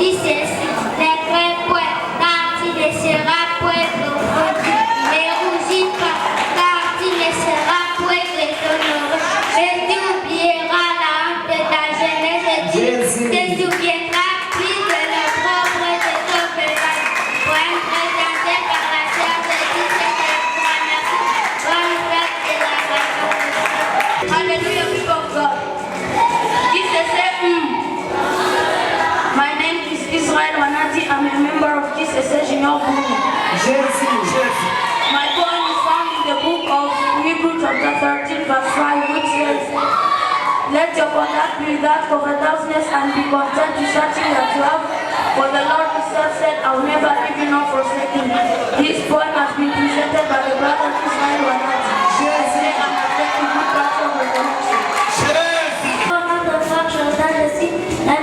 dit ceci, les vrais poètes, car tu ne seras point confondu. Ne rougis pas, car tu ne seras point déshonoré. Mais tu oublieras la honte de ta jeunesse et tu te souviendras plus de l'opprobre de ton péage. Pour être présenté par la sœur de Dieu, c'est de la merci. Bonne fête de la vacances. Hallelujah, people of God. Jesus said, my name is Israel Wanati. I'm a member of Jesus Junior Bunya. My poem is found in the book of Hebrews chapter 13 verse 5, which says, let your conduct be that covetousness and be content to searching that you have, for the Lord himself said, I will never leave you nor forsake you. This poem has been presented by the brother Israel Wanati.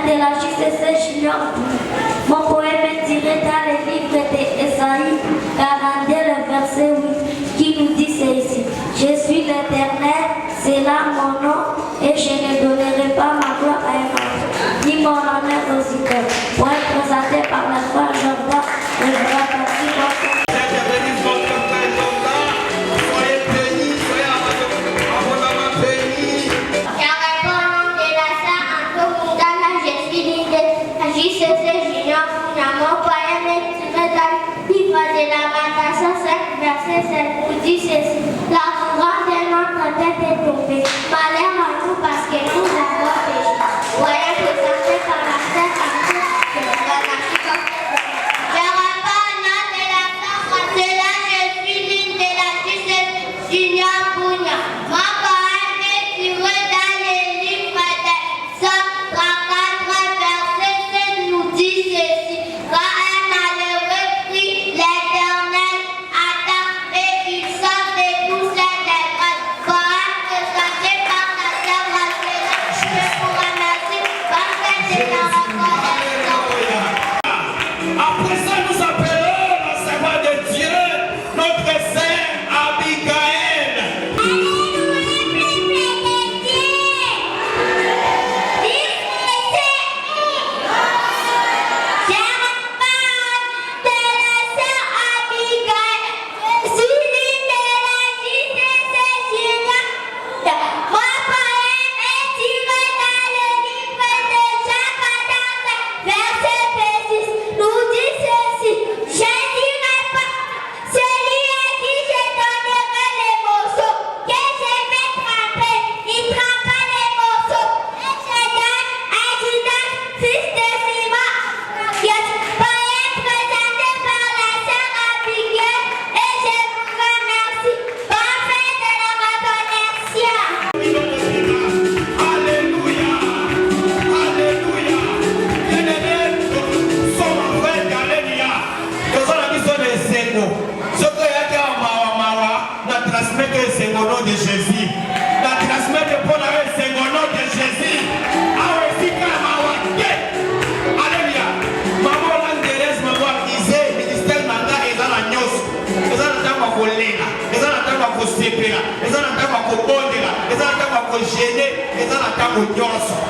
De la JCC Junior. Mon poème est tiré dans le livre d'Ésaïe 42, le verset 8, qui nous dit ceci. Je suis l'Éternel, c'est là mon nom, et je ne donnerai pas ma gloire à un autre, ni mon honneur aux idoles. Pour être présenté par la foi Jordan, le grand parti. De Lamentation 5, verset 7, nous dit ceci. La couronne de notre tête est tombée. Malheur à nous parce que nous avons péché. Voyez présenté par la sœur de la nation. Je reprends au nom de la sœur, cela je suis l'une de la JCC Junior Bunya. Mon poème est tiré dans le livre des Psaumes 34, verset 7, nous dit ceci. Quand un malheureux prie, l'Éternel attend et il sort de tous ses dégrades. Pour être présenté par la sœur Marcella, je vous remercie parce que c'est la reconnaissance. Après ça, nous appelons la servante de Dieu, notre sœur Abigail.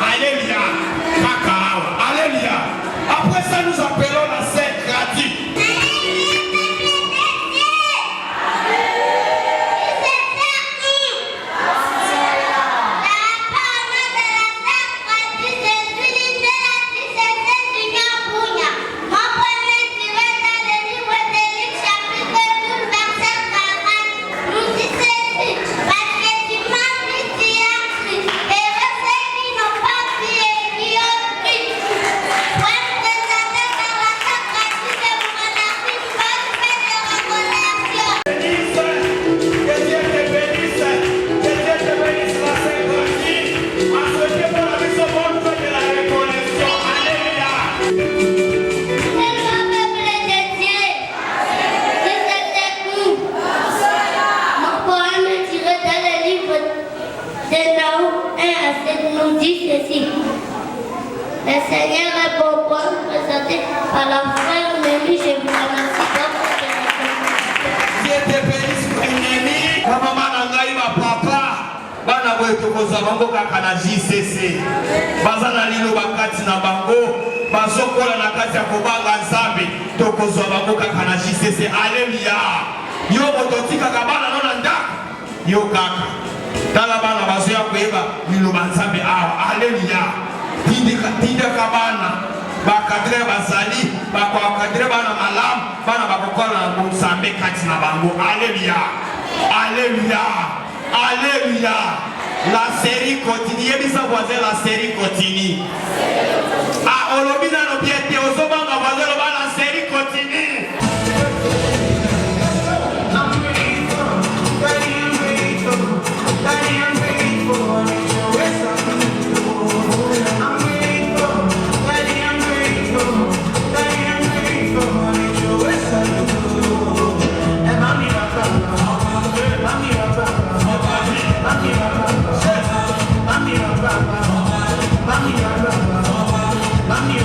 Alléluia. Alléluia. Après ça, nous appelons la sœur Grady. Le Seigneur est bon pour présenté par la frère Némi. Je vous remercie beaucoup de votre Dieu te bénisse, frère Némi. Maman Nangaï, ma papa, bana boye tokoza bango kaka na JCC. Bazana lilo bakati na bango. bazokola na kati ya kobanga nzambe tokozwa bango kaka na JCC. Alleluia. Yo moto otikaka bana no na ndako yo kaka tala bana bazoya koyeba liloba nzambe awa. Alleluia. Tindaka bana bakadre bazali bakadre bana malamu bana bakokola na nzambe kati na bango. Alleluia. Alléluia. Alléluia. La série continue. Yebisa voisin, la série continue. Ah, olobina no biete ozobanga voisin loba la série continue. Mami,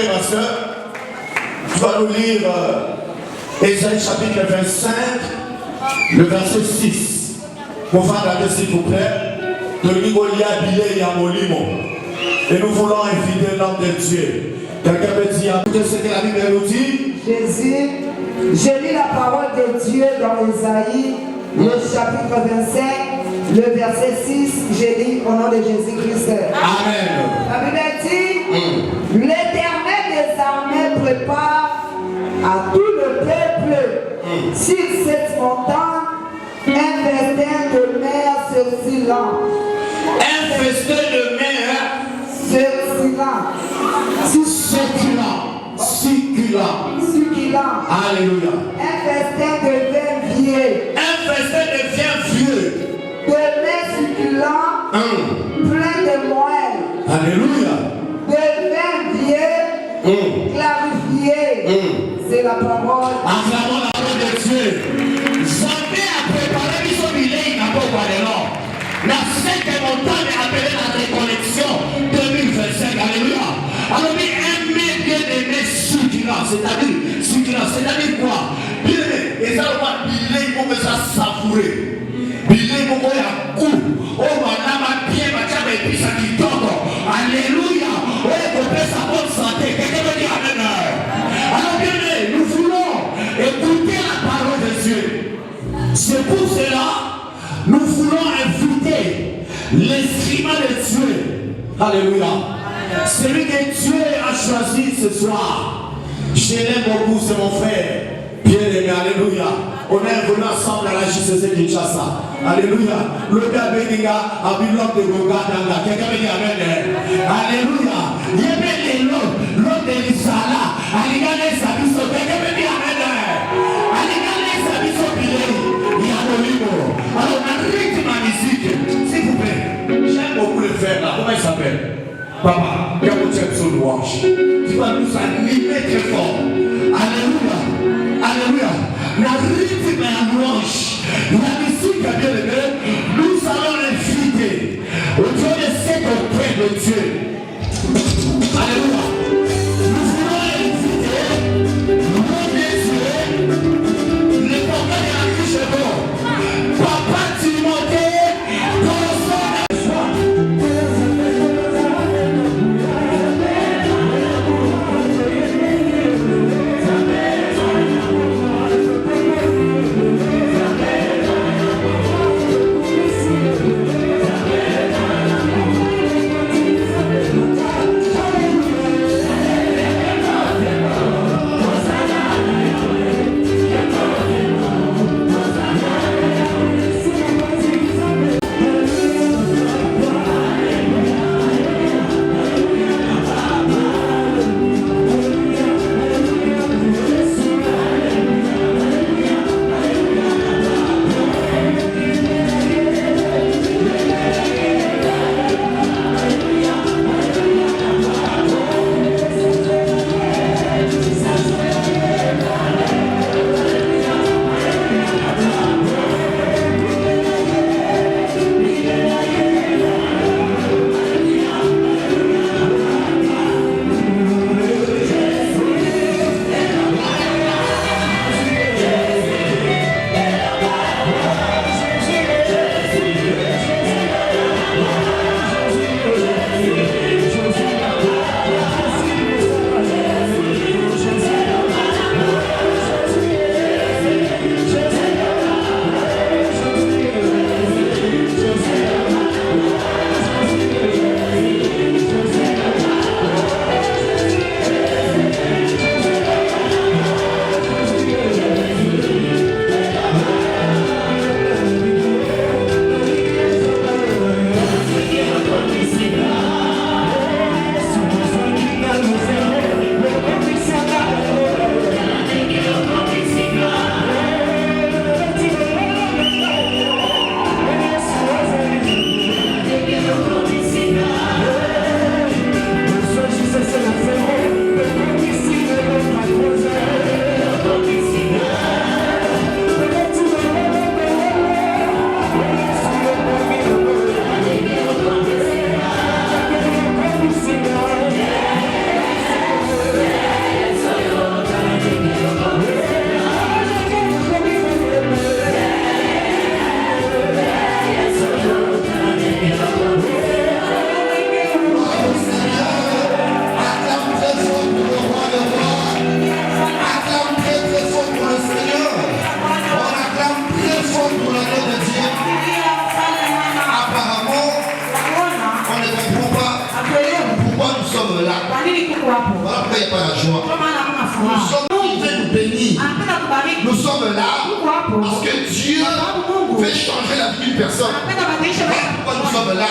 et ma soeur, tu vas nous lire Ésaïe chapitre 25, le verset 6. Pour faire regarder s'il vous plaît, de l'Igolia Bilé Yamolimo. Et nous voulons inviter l'homme de Dieu. Quelqu'un peut dire, écoutez ce que la Bible nous dit. Jésus, j'ai lu la parole de Dieu dans Ésaïe, le chapitre 25, le verset 6. J'ai dit au nom de Jésus-Christ. Amen. La Bible dit, l'Éternel des armées prépare à tout le peuple sur cette montagne un festin de mer surcilant. Un festin de mer succulent. Alléluia. Un festin de vin vieux. Un festin de vin vieux. De lait succulent, plein de moelle. Alléluia. De vin vieux, clarifié. C'est la parole. Acclamons la parole de Dieu. Jamais à préparer son billet, il n'a pas parlé non. La sainte montagne est appelée la récollection 2025. Alléluia. Alors, un bien aimé succulent, c'est-à-dire quoi? Bien aimé, et ça, le billet, il faut que ça savourer. Billet, il faut qu'il y a goût. Oh, madame, bien, madame, et puis ça qui tombe. Alléluia. Oh, il faut que sa bonne santé. Quelqu'un veut dire amen. Alors, bien aimé, nous voulons écouter la parole de Dieu. C'est pour cela, nous voulons inviter l'instrument de Dieu. Alléluia. Celui que Dieu a choisi ce soir. Je l'aime beaucoup, c'est mon frère. Bien aimé, alléluia. On est venu ensemble à la JCC Kinshasa. Alléluia. Le père Béninga a vu l'homme de Gogadanga. Quelqu'un veut dire amen. Alléluia. Il y avait l'homme de l'Isala. Alléluia, Sabiso. Quelqu'un veut dire amen. Alléluia, Sabiso Bilé. Il y a le livre. Alors, on a rythme à musique. S'il vous plaît. J'aime beaucoup le faire là. Comment il s'appelle? Papa, il y a mon Jackson Watch. Tu vas nous animer très fort. Alléluia. Alléluia. La rythme et la louange. La musique, bien aimé, nous allons l'inviter au Dieu de cet auprès de Dieu. Alléluia. Nous voulons inviter l'homme de Dieu, le papa de la Christ, Papa Timothée, dans son joie. Nous sommes qui veut nous bénir. Nous sommes là parce que Dieu fait changer la vie d'une personne. Voilà pourquoi nous sommes là.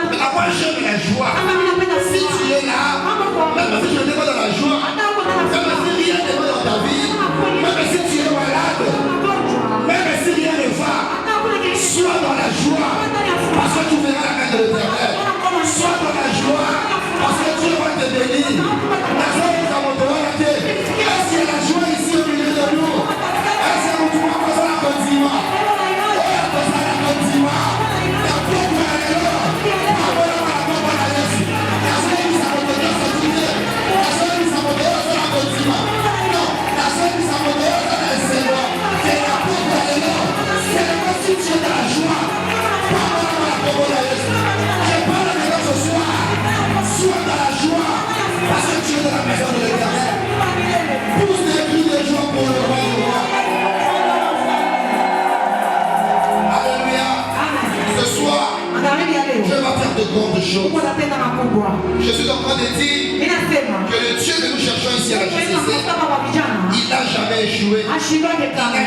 Mais moi j'aime la joie. Si tu es là, même si je n'ai pas dans la joie, même si rien n'est pas dans ta vie, même si tu es malade, même si rien ne va, sois dans la joie parce que tu verras la main de l'Éternel. Sois dans la joie parce que Dieu va te bénir. La joie est dans mon droit. Est-ce qu'il y a la joie ici au milieu de nous? Est-ce que tu vas passer la continua? Je vais faire de grandes choses. Je suis en train de dire que le Dieu que nous cherchons ici à la GCC, il n'a jamais échoué, il n'a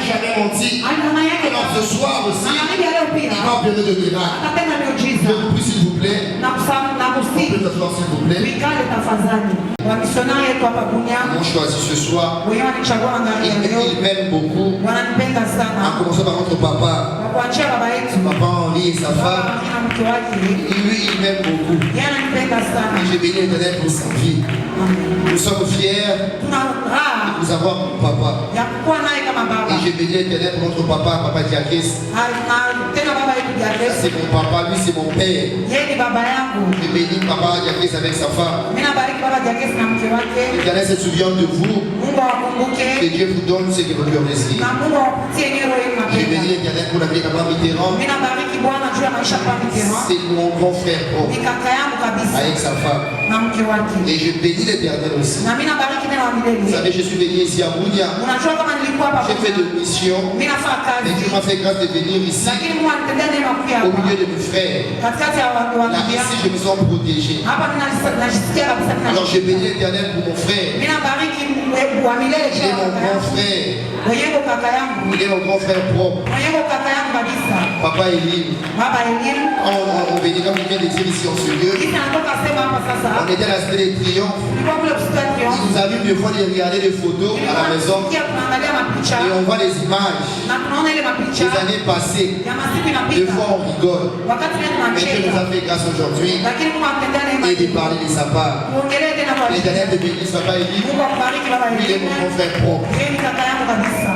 jamais menti. Alors ce soir aussi, il va opérer de miracles. Je vous prie s'il vous plaît, s'il vous plaît. On choisit ce soir, il m'aime beaucoup, en commençant par notre papa. Papa Henri et sa femme, lui il m'aime beaucoup. Et j'ai béni l'Éternel pour sa vie. Nous sommes fiers de vous avoir mon papa. Et j'ai béni l'Éternel pour notre papa, Papa Diakès. C'est mon papa, lui c'est mon père. J'ai béni Papa Diakès avec sa femme. L'Éternel se souvient de vous. Que Dieu vous donne ce que vous lui remerciez. J'ai béni l'Éternel pour la vie de Papa Mitterrand. C'est mon grand frère avec sa femme. Et je bénis l'Éternel aussi. Vous savez, je suis venu ici à Mounia. J'ai fait de mission. Et Dieu m'a fait grâce de venir ici au milieu de mes frères. Là, ici, je me sens protégé. Alors, je bénis l'Éternel pour mon frère. Il est mon grand frère. Il est mon grand frère propre. Papa Elie. On bénit comme il vient de dire ici en ce lieu. On était à la Cité des Triomphes. Il nous a vu une fois de regarder des photos à la maison. Et on voit les images des années passées. Deux fois on rigole. Mais Dieu nous a fait grâce aujourd'hui et de parler de sa part. L'Éternel de bénisse Papa Elie. Il est mon grand frère propre.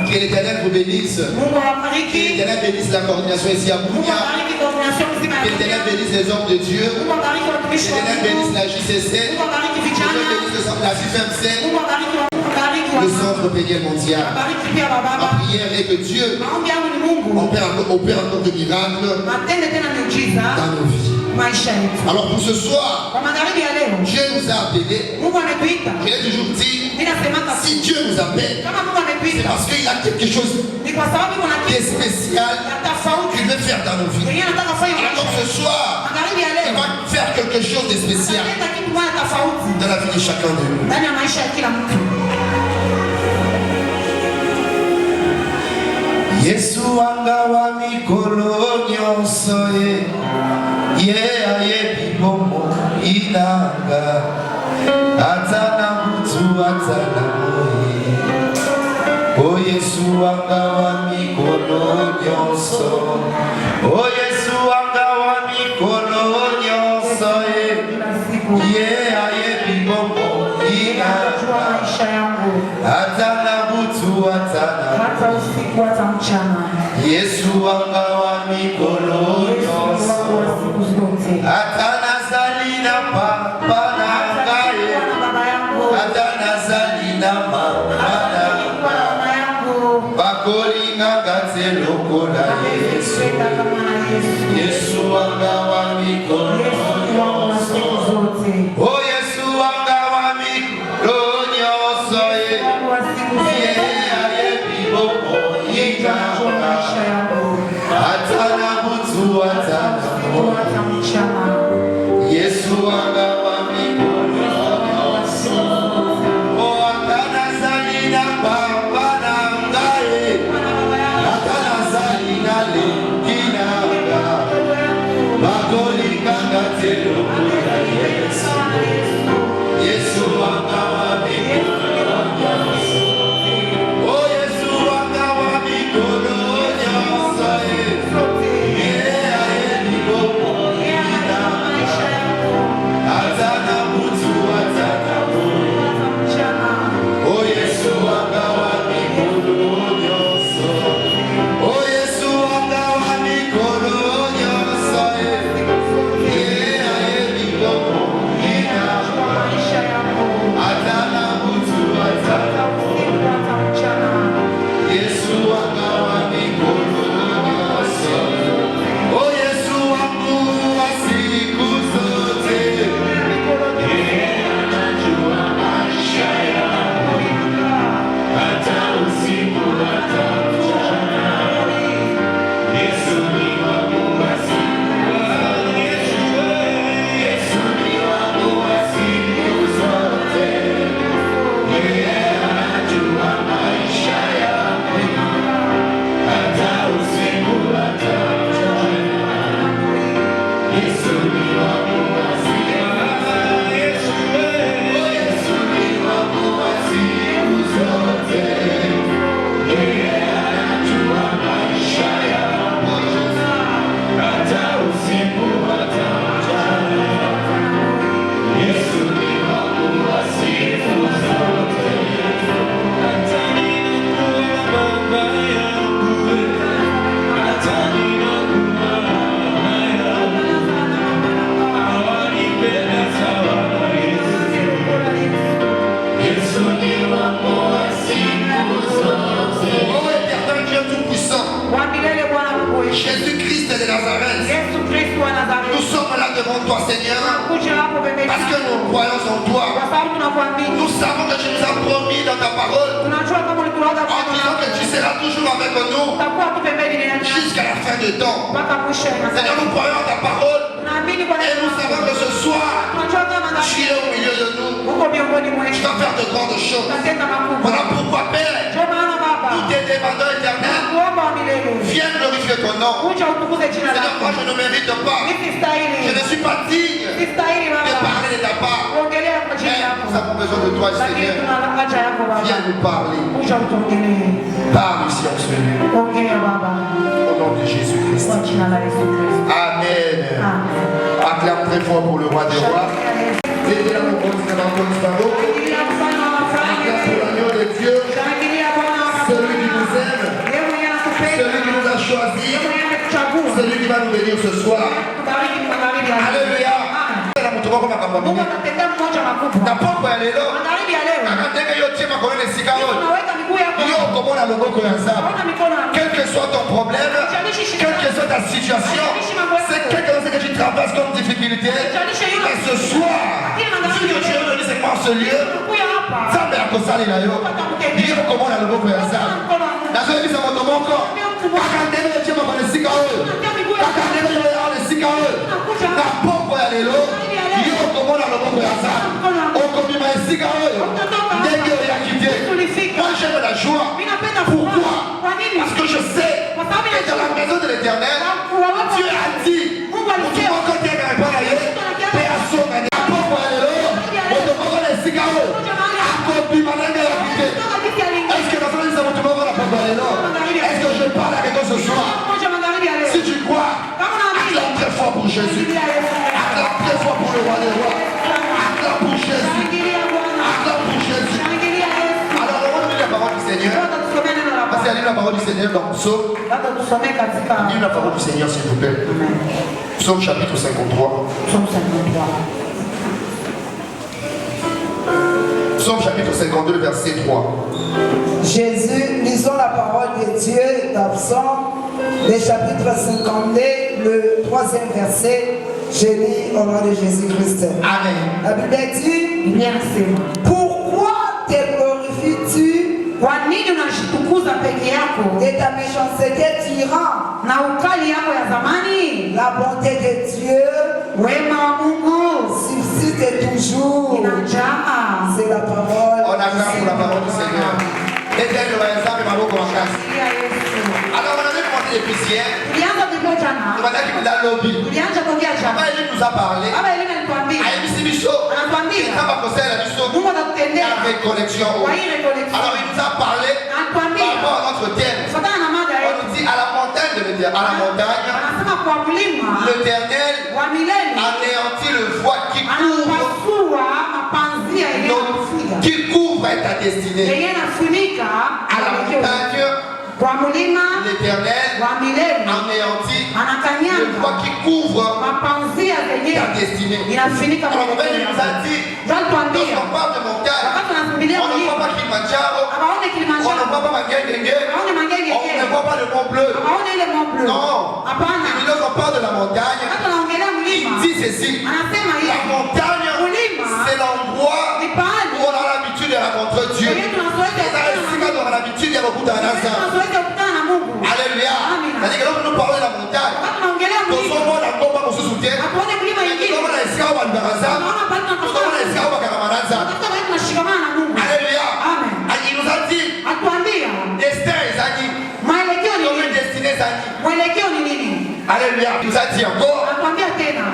Que l'Éternel vous bénisse. Que l'Éternel bénisse la coordination ici à Mounia. Que l'Éternel bénisse les hommes de Dieu. Que l'Éternel bénisse la JCC. Que l'Éternel bénisse la CFMC. Le centre péniel mondial. Ma prière est que Dieu opère encore de miracles dans nos vies. Alors pour ce soir, Dieu nous a appelés. Je l'ai toujours dit, si Dieu nous appelle, c'est parce qu'il a quelque chose de spécial qu'il veut faire dans nos vies. Alors ce soir, il va faire quelque chose de spécial dans la vie de chacun de nous. Yesu wanga wa mikolo nyonso ye ayebi bomo inanga atana mutu atana moye o Yesu wanga wa mikolo nyonso o Yesu wanga wa mikolo nyonso ye ayebi bomo inanga atana mutu atana Yesu wanga wa mikolo nyonso atana zalina papa na ngaye atana zalina mama bakolinga gatse lokola Yesu Yesu wanga wa mikolo nyonso o Yesu wanga wa mikolo nyonso atana mutu atana Yesu wanga wa mikolo nyonso o atana zali Parce que nous croyons en toi. Kwa sababu tunakuamini. Nous savons que tu nous as promis dans ta parole. Tunajua kama ulituaga En disant que tu seras toujours avec nous utakuwa tu pembeni yetu jusqu'à la fin du temps. mpaka mwisho wa masaa. Seigneur, nous croyons en ta parole. Tunaamini kwa Et neno nous savons que ce soir, tunajua kama tu es au milieu de nous. uko miongoni Tu mwetu. vas faire de grandes choses. Utatenda makubwa. Voilà pourquoi, Père, Ndio maana Baba, nous te demandons, éternel, kuomba wa milele. viens glorifier ton nom. Kuja utukuze jina Seigneur, lako. moi je ne mérite pas. Mimi sistahili. Je ne suis pas digne Sistahili de Baba. parler de ta part. Kuongelea kwa jina Mais lako. nous avons besoin de toi, Lakini Seigneur. tuna haja yako Baba. Viens nous parler. Kuja utuongelee. Parle ici en ce lieu. Ongea Baba. Au nom de Jésus-Christ. Kwa jina la Yesu Kristo. Amen. Amen. Acclame très fort pour le roi des rois. Aidez la montagne de l'enfant Paro. Shangilia mfalme wa Acclame wafalme. pour l'agneau de Dieu. Shangilia Bwana wa Celui qui mabwana. nous aime. Yeye mwenyewe anatupenda. Celui qui nous a choisis. Yeye mwenyewe ametuchagua. Celui qui va nous bénir ce soir. Tubariki magharibi ya leo. Alléluia. Amen. Mungu Na atatendea mmoja makubwa. poko ya lelo. Magharibi ya leo. Kaka ndenge yo tie makolo na esika oyo. Unaweka miguu yako. Yo komona loboko ya Nzambe. Ona mikono yako. Quel que soit ton problème, quelle que soit ta situation, c'est quelque chose que tu traverses comme difficulté. Et ce soir, vu que tu es revenu avec moi en ce lieu, Kuya hapa. Nzambe akosalela yo. Yo komona loboko ya Nzambe. Nazoyebisa moto moko. Kaka ndenge yo tie makolo na esika oyo. Kaka ndenge yo ya na esika oyo. Na poko ya lelo, yo komona loboko ya Nzambe. Okobima esika oyo. Ndenge yo ya kite. Moi j'aime la joie. Mimi napenda Pourquoi? furaha. Kwa nini? Parce que je sais que dans la maison de l'Éternel, Dieu a dit, tu vas côté de la bataille, et à son année, à peu près là, on te prend les cigares, à copie malade de la vie. Est-ce que dans ce moment, tu vas voir la bataille là? Est-ce que je parle avec toi ce soir? Si tu crois, acclame très fort pour Jésus. Acclame très fort pour le roi des rois. Acclame pour Jésus. Acclame pour Jésus. Alors, on va lire la parole du Seigneur. Parce qu'il y a la parole du Seigneur dans le psaume. Lis la parole du Seigneur, s'il vous plaît. Psaume chapitre 53. Psaume chapitre 52, verset 3. Jésus, lisons la parole de Dieu dans Psaume, le chapitre 52, le 3e verset. Je lis au nom de Jésus-Christ. Amen. La Bible dit, pourquoi te glorifies-tu Kwa nini unajitukuza peke yako de ta méchanceté tyran? na ukali yako ya zamani? La bonté de Dieu Wema wa Mungu subsiste toujours. inajaa. C'est la parole. On acclame pour la parole du Seigneur. Éternel, le Seigneur, ma beaucoup en classe. Alors, on avait commencé les poussières. Tulianza kutoka jana. On va dire qu'il a lobby. Tulianza kuongea jana. Papa, il nous a parlé. Baba Elina alituambia. A émis Bichot. Anatuambia. Il n'a pas posé la Bichot. Mungu atakutendea. La récollection. Kwa hii recollection. Alors, il nous a parlé par Anatuambia. rapport à notre thème. Kufuatana na mada On yetu. nous dit à la montagne de l'Éternel, à la montagne, Anasema kwa mlima l'Éternel wa milele anéantit le voile qui couvre, anapasua mapanzia yaliyofuga. qui couvre ta destinée. Yeye anafunika À la montagne, kwa mlima l'Éternel wa milele anéantit le anakanyanga voile qui couvre mapanzia ta zenyewe destinée. inafunika. Alors, on nous a dit, Jalituambia lorsqu'on parle de montagne, wakati tunasumbilia on ne voit mlima pas Kilimanjaro, abaone on ne Kilimanjaro, voit pas Magengenge, abaone on Magengege, ne voit pas le Mont Bleu. abaone ile Mont Bleu. Non. Hapana. Et lorsqu'on parle de la montagne, Wakati tunaongelea il mlima dit ceci. anasema La hivi, montagne, Mulima. c'est l'endroit ni pahali où on a l'habitude de rencontrer Dieu. yenye tunazoea Et dans le cas, on a l'habitude de rencontrer un instant. tunazoea kukutana na Mungu. Alléluia. Amen. C'est-à-dire que lorsque nous parlons de la montagne, Wakati tunaongelea nous mlima sommes là, nous sommes sous soutien. hatuone mlima Nous ingine, sommes là, ici, au Baraza. tunaona pale Nous sommes là, ici, tunatafuta au Karamanaza. pale tunashikamana na Mungu. Alléluia. Amen. Il nous a dit, Atuambia destin, Zani. mwelekeo ni Comme nini? destinée, Zani. Mwelekeo ni nini? Alléluia. Il nous a dit encore, Anatuambia tena,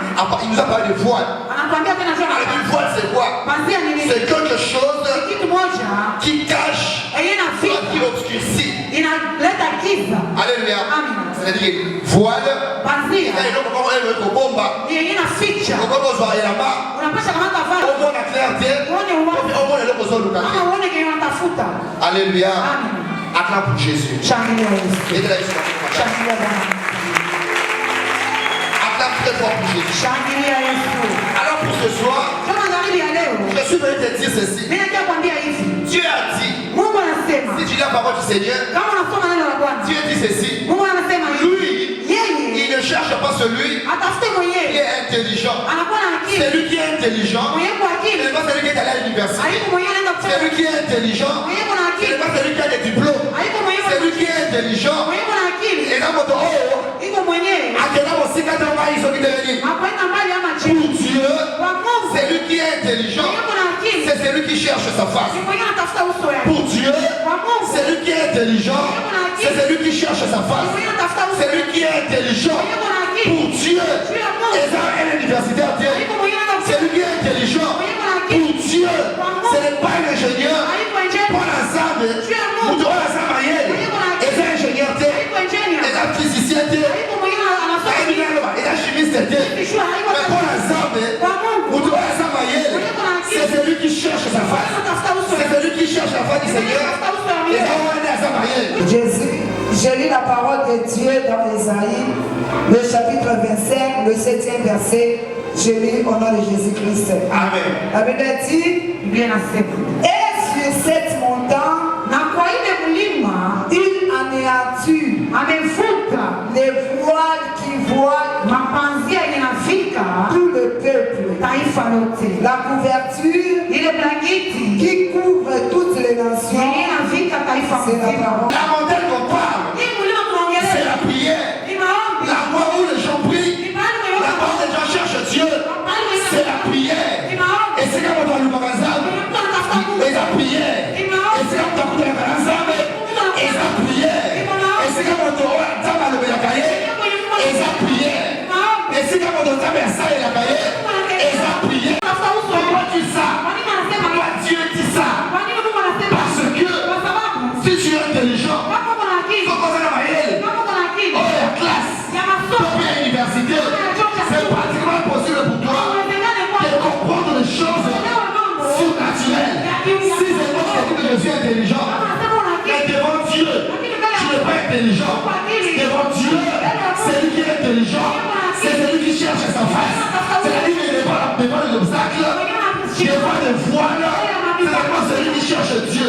il nous a parlé de voile. anatuambia tena jua Alors, une voile, c'est quoi? panzia ni nini? C'est quelque chose Ni kitu moja qui cache, yenye qui inafika obscurcit. inaleta giza. Alléluia. Amen. C'est-à-dire, voile, Panzia il y a une autre bombe. ni yenye inaficha, là-bas. unapasha kamata Au vali moins la clarté, uone au uwazi moins le loco sur le ama quartier. uone kenye unatafuta. Alléluia. Amen. Acclame pour Jésus. Shangilia Yesu, Et de la vie, shangilia Bwana, acclame très fort pour Jésus. shangilia Yesu. Alors pour ce soir, Kama magharibi ya leo, je suis venu te dire ceci. mimi nataka kuambia hivi, Dieu a dit, Mungu anasema, si tu lis la parole du Seigneur, kama unasoma neno la Bwana, Dieu dit ceci. Mungu anasema hivi, Lui, yeye il ne cherche pas celui atafute qui mwenyewe est intelligent. anakuwa na C'est Celui qui est intelligent, ce n'est pas celui qui est allé à l'université. Celui qui est intelligent, ce n'est pas celui qui a des diplômes. Celui qui est intelligent, et dans votre pour Dieu, celui qui est intelligent, c'est celui qui cherche sa face. Pour Dieu, celui qui est intelligent, c'est celui qui cherche sa face. Celui qui est intelligent, pour Dieu, et dans l'université entière, celui qui est intelligent, pour Dieu, ce n'est pas un ingénieur. Pour l'ensemble, pour tout l'ensemble, et c'est ingénieur, et c'est physicien, et c'est chimiste, mais pour l'ensemble, pour tout l'ensemble, c'est celui qui cherche sa face. C'est celui qui cherche la face du Seigneur. Jésus, j'ai lu la parole de Dieu dans Ésaïe, le chapitre 25, le 7e verset. Je lis au nom de Jésus-Christ. Amen. La Bible dit, et sur cette montagne, il anéantit les voiles qui voilent tout le peuple. La couverture qui couvre toutes les nations, c'est la parole. La montagne qu'on parle, c'est la prière. La voie où les gens prient, la voie où les gens cherchent Dieu, c'est la prière. Et c'est comme dans le magasin, et la prière. Et c'est comme dans le magasin, et la prière. Et c'est comme dans le magasin, et la prière. Et c'est comme dans le magasin, et la prière. Pourquoi tu dis ça? Pourquoi Dieu dit ça? Parce que si tu es intelligent, il faut qu'on ait la maille. Oh, la classe. Pour l'université, c'est pratiquement impossible pour toi de comprendre les choses surnaturelles. Si c'est moi qui dis que je suis intelligent, mais devant Dieu, tu n'es pas intelligent. Devant Dieu, celui qui est intelligent, c'est celui qui cherche sa face. C'est-à-dire qu'il n'est pas devant les obstacles, devant les voiles, c'est vraiment celui qui cherche Dieu.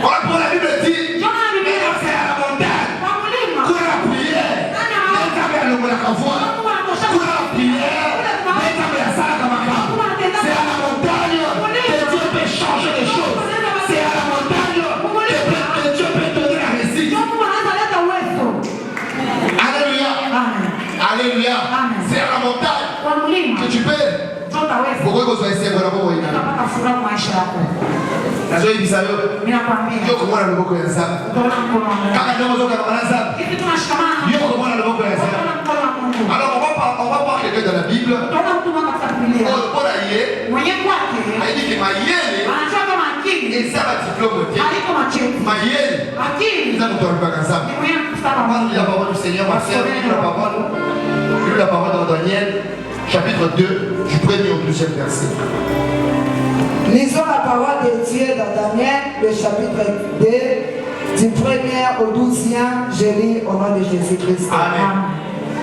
Voilà pour la Bible dit, c'est à la montagne, pour la prière, c'est à la montagne que Dieu peut changer les choses. C'est à la montagne que Dieu peut donner la réussite. Alléluia. Alléluia. C'est à la montagne que tu peux. Pourquoi vous soyez ici? Alors on va voir quelqu'un dans la Bible. Il dit que Maïel, et ça va diplôme. Maïel, nous allons parler ensemble. On va lire la parole du Seigneur, ma sœur, lis la parole dans Daniel, chapitre 2, du 1er au 12e verset. Lisons la parole de Dieu dans Daniel, le chapitre 2, du 1er au 12e. Je lis au nom de Jésus-Christ. Amen.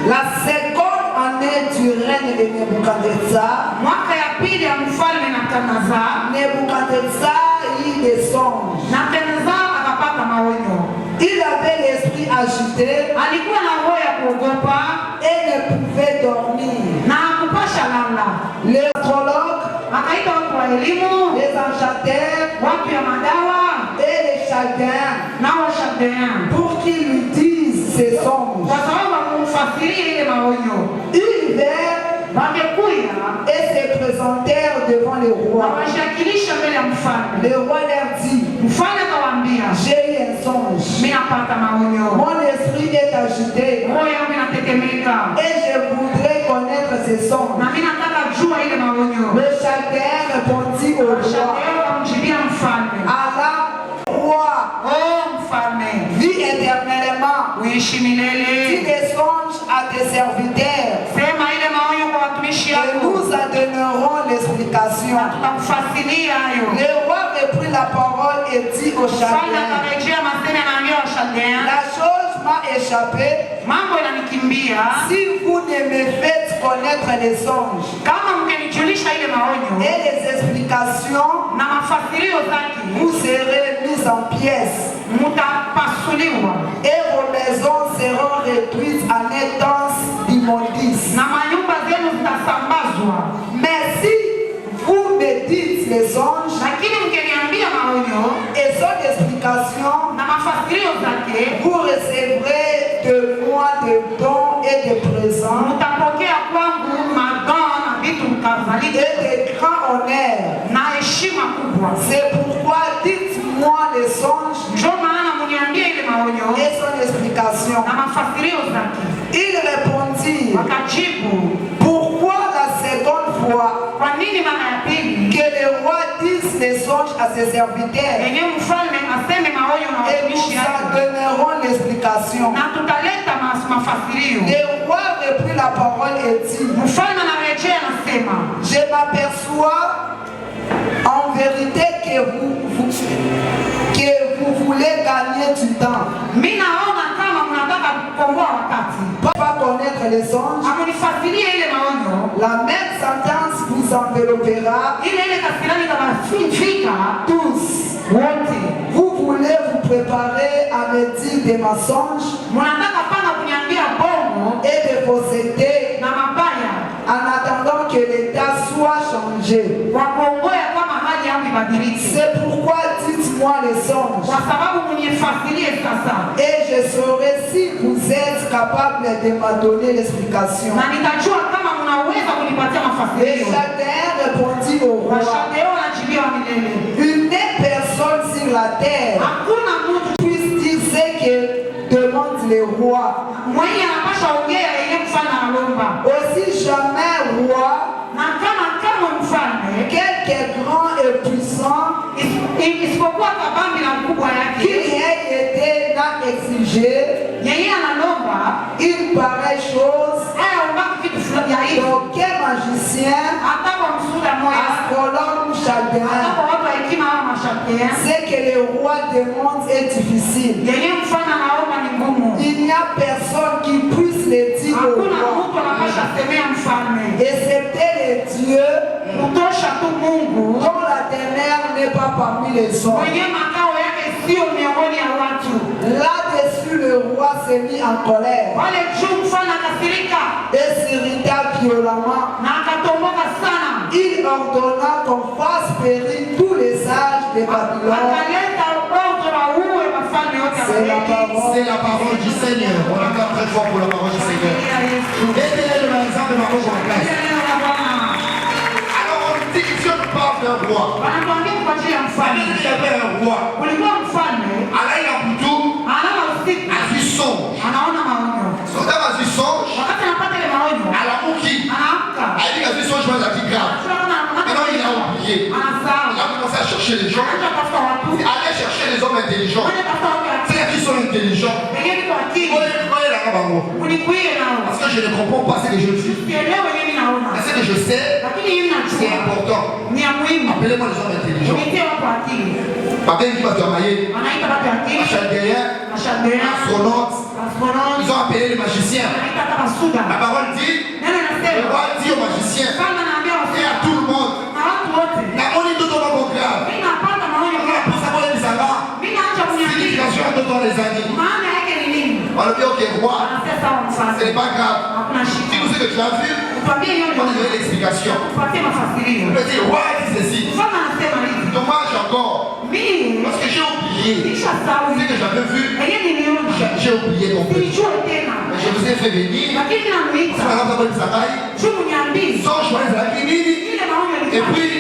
La seconde année du règne de Nebuchadnezzar, Nebuchadnezzar eut des songes. Il avait l'esprit agité et ne pouvait dormir. Les astrologues, les enchanteurs et les chaldéens pour qu'ils lui disent ses songes. Ils vinrent et se présentèrent devant le roi. Le roi leur dit, j'ai eu un songe. Mon esprit est agité et je voudrais connaître ces songes. Le chaldéen répondit au roi, Allah, roi, vis éternellement. Dis des songes à tes serviteurs et nous en donnerons l'explication. Le roi reprit la parole et dit au chaldéen, la chose m'a échappé. Si vous ne me faites connaître les songes et les explications, vous serez mis en pièces et vos maisons seront réduites en étances d'immondices. vous recevrez de moi des dons et des présents mtapokea kwangu magano na vitu mkadhalika et des grands honneurs. na heshima kubwa. C'est pourquoi dites-moi les songes Ndio maana mniambie ile maonyo et son explication. na mafasirio zake. Il répondit, Wakajibu, pourquoi la seconde fois kwa nini mara ya pili que le roi dise les songes à ses serviteurs yenye mfalme aseme maonyo na et watumishi nous en yake donnerons l'explication. na tutaleta mafasirio? Le roi reprit la parole et dit, Mfalme anarejea anasema, je m'aperçois en vérité que vous voulez gagner du temps. mimi naona kama mnataka kukomboa wakati. Pas connaître les songes. Amunifasirie ile maonyo. La même sentence vous enveloppera Ile kasirani kama tous. wote. Vous voulez vous préparer à me dire des mensonges Mnataka pana kuniambia bongo et de faussetés na mabaya en attendant que l'état soit changé. kwa kuongoya kama hali yangu ibadilike. C'est pourquoi dites-moi les songes Kwa sababu mnifasirie sasa. et je saurai si vous êtes capable de me donner l'explication. Na nitajua kama mnaweza kunipatia Et mafasirio. Chaldéen répondit au roi, Washadeo wanajibiwa milele. une personne sur la terre Hakuna mtu puisse dire ce que demande le roi. mwenye anapasha ongea yenye mfalme analomba. Aussi jamais roi, Na kama mfalme quelque grand et puissant isipokuwa kabambi na mkubwa qu'il yake ait été n'a exigé yenye analomba une pareille chose, haya umbaki vitu fulani ya hivi. aucun magicien, Hata kwa msuda moya, astrologue ou hata chaldéen, kwa watu wa hekima au mashatea, ce que le roi demande est difficile. yenye mfalme anaomba ni ngumu. Il n'y a personne qui puisse le dire au Hakuna roi, mtu anapasha semea mfalme excepté le Dieu kutosha tu Mungu dont la demeure n'est pas parmi les hommes. mwenye makao yake sio miongoni ya watu. Là-dessus, le roi s'est mis en colère Wale juu mfalme akasirika et s'irrita violemment. na akatomboka sana, Il ordonna qu'on fasse périr tous les sages de Babylone. akaleta ordre waue wafalme wote wa C'est la Babeli. parole. C'est la parole du Seigneur. On acclame très fort pour la parole du Seigneur. Éternel, le exemple de ma roche en place. Alors on dit que Dieu parle d'un roi. Wanatuambia kwa ajili ya Il mfalme. y avait un roi. Kulikuwa mfalme Alain Aboutou anaona usiku, a vu songe. anaona maonyo. Son dame a vu songe. Wakati anapata ile maonyo, À la mouki. anaamka. A dit qu'il a vu songe, mais il a dit grave. Maintenant il a oublié. Il Anasahau. a commencé à chercher les gens. Anaanza kutafuta watu. Il allait chercher les hommes intelligents. Anaanza kutafuta watu akili. C'est-à-dire qu'ils sont intelligents. Wenyewe niko akili. Voyez la rabango. Unikwie nao. Parce que je ne comprends pas ce que je dis. Sielewe yenyewe naona. Mais ce que je sais, Lakini yeye c'est najua. important. Ni ya muhimu. Appelez-moi les hommes intelligents. Unitie watu akili. Babel qui va travailler. Anaita watu akili. Chaldéen, Mashadea. astronautes. Astronautes. Ils ont appelé les magiciens. Anaita hata masuda. La parole dit, Neno le nasema. roi dit aux magiciens Mfalme anaambia et à wasuda. tout le monde, Na watu wote. na moni toto na grave. Mimi napata maonyo On a hapa. pour savoir les sagas. Mimi naacha kuniambia. Signification de toto les années. Maana yake ni nini? On a dit, ok, roi, Anasema sawa ce mfalme. n'est pas grave. Hakuna shida. Dis-nous ce que tu as vu. Tuambie hiyo On ndio. a donné l'explication. Tupatie mafasirio. On a dit, roi dit ceci. Mfalme anasema hivi. Dommage encore. Mimi Parce que j'ai oublié. nishasahau. Ce que j'avais vu, Yenye niliona. j'ai oublié ton petit. Sijue tena. Mais je vous ai fait venir. Lakini C'est namuita. pas grave, ça va être Juu niambie. sans choisir la guinée. Ile maonyo Et yalikuwa. puis,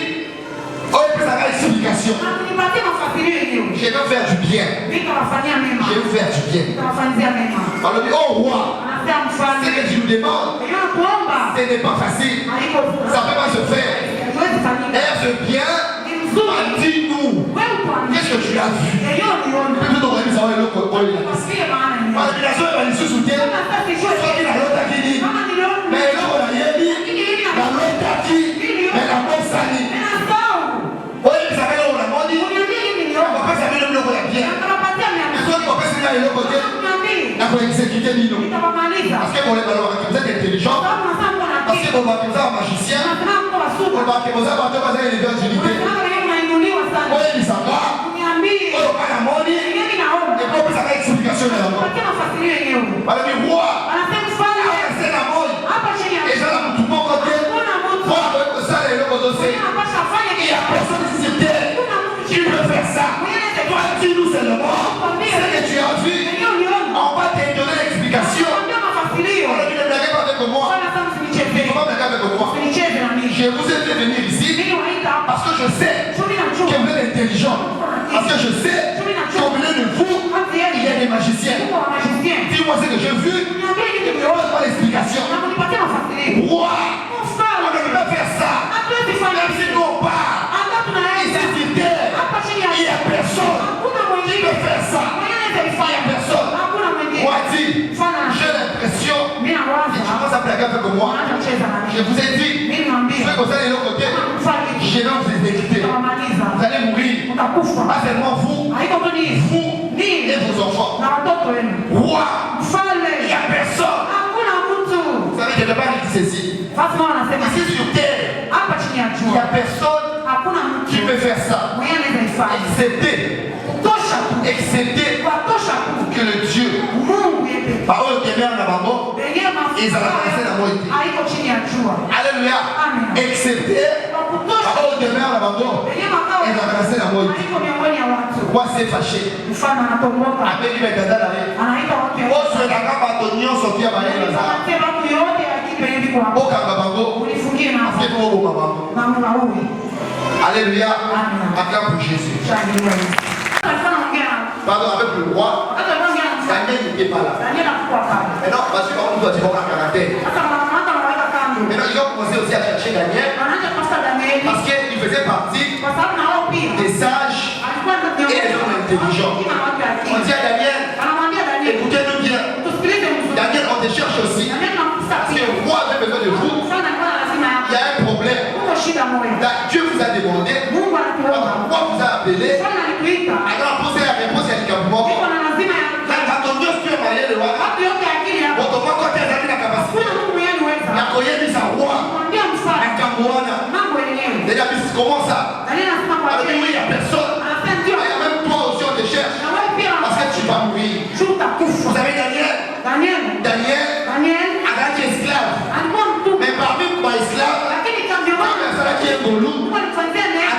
oh, et puis ça va explication. Na kunipatie mafasirio yenyewe. Je vais faire du bien. Nitawafanyia mema. Je vais faire du bien. Nitawafanyia mema. On a dit, oh roi, Anasema ce mfalme. que tu nous demandes, Hiyo kuomba. ce n'est pas facile. Haiko Ça ne peut pas se faire. haiwezi fanyika. Est-ce bien? Ni mzuri. Dis-nous. Wewe tuambie. Qu'est-ce que tu as vu? Hiyo niona. Peut-être on va dire ça va être le col. Tuambie maana ni. La révélation est venue sous terre. Kama sasa sijue Soit il a l'autre qui dit. Kama niliona. Mais l'autre on a rien dit. La l'autre qui. Mais la bonne salie. Ninasahau. Oui, ça va être on a menti. Uniambie hivi On niliona. va pas savoir le bloc bien. Nitawapatia mia Et moja. soit on va pas savoir le côté. Niambie. La quoi exécuter Nino. Nitawamaliza. Parce que on est dans vous êtes intelligent. Sababu nasema mko na Parce akili. que on va comme ça un magicien. Nasema mko On wasuda. va comme ça bateau va aller vers l'unité. Nasema wewe unainuliwa sana. Oui, il s'en va. Niambie. Oh, on a menti. Yenyewe naomba. Et puis on peut savoir explication de la mort. Patia mafasirio yenyewe. On a dit roi. Anasema mfalme. C'est la mort. Hapa chini ya Et ça, là, tout le monde côté. Hakuna mtu. Roi, ça, les locaux dossiers. Mwenye anapasha afanye Il n'y kitu. a personne ici sur terre Hakuna mtu qui peut faire ça. Toi, dis-nous seulement ce que tu as vu. Je vous ai fait venir ici parce que je sais que vous êtes intelligent. Parce que je sais qu'au milieu de vous, il y a des magiciens. Dis-moi ce que j'ai vu. Donne-moi l'explication. Roi, on ne peut pas faire ça. Même si nous on part, il n'y a personne qui peut faire ça. Il n'y a personne. Roi dit, j'ai l'impression, et tu commences à plaquer avec moi. Je vous ai dit, je vais comme ça de l'autre côté. Je vais vous exécuter. Vous allez mourir. Pas seulement vous, vous et vos enfants. Roi, il n'y a personne. Vous savez, quelque part, il dit ceci. Ici sur terre, il n'y a personne qui peut faire ça. Excepté que le Dieu, par eux qui est en avant, ils ont adressé la moitié. Alléluia. Excepté par eux qui est en avant, ils ont adressé la moitié. Pourquoi c'est fâché? Avec les gars d'aller. Oh, c'est la gamme à ton nion sorti à Marie Lazare. Oh, Kababango. C'est pour vous, maman. Alléluia. Acclame pour Jésus. Pardon, avec le roi, Daniel n'était pas là. Mais non, parce que on doit dire qu'on a caractère. Maintenant, ils ont commencé aussi à chercher Daniel parce qu'il faisait partie des sages et des hommes intelligents. On dit à Daniel, écoutez-nous bien. Daniel, on te cherche aussi. Parce que le roi avait besoin de vous. Il y a un problème. Dieu vous a demandé, pourquoi vous a appelé. Alors, posez la réponse à l'écampement. Quand on Dieu est marié, le roi, on doit quand il y a la capacité. La coyenne dit ça, roi. La cambouana. Déjà, comment ça? Alors, oui, il n'y a personne. Il y a même toi aussi, on te cherche. Parce que tu vas mourir. Vous avez Daniel. Daniel, avec esclave. Mais parmi les esclaves, personne qui est goulou, à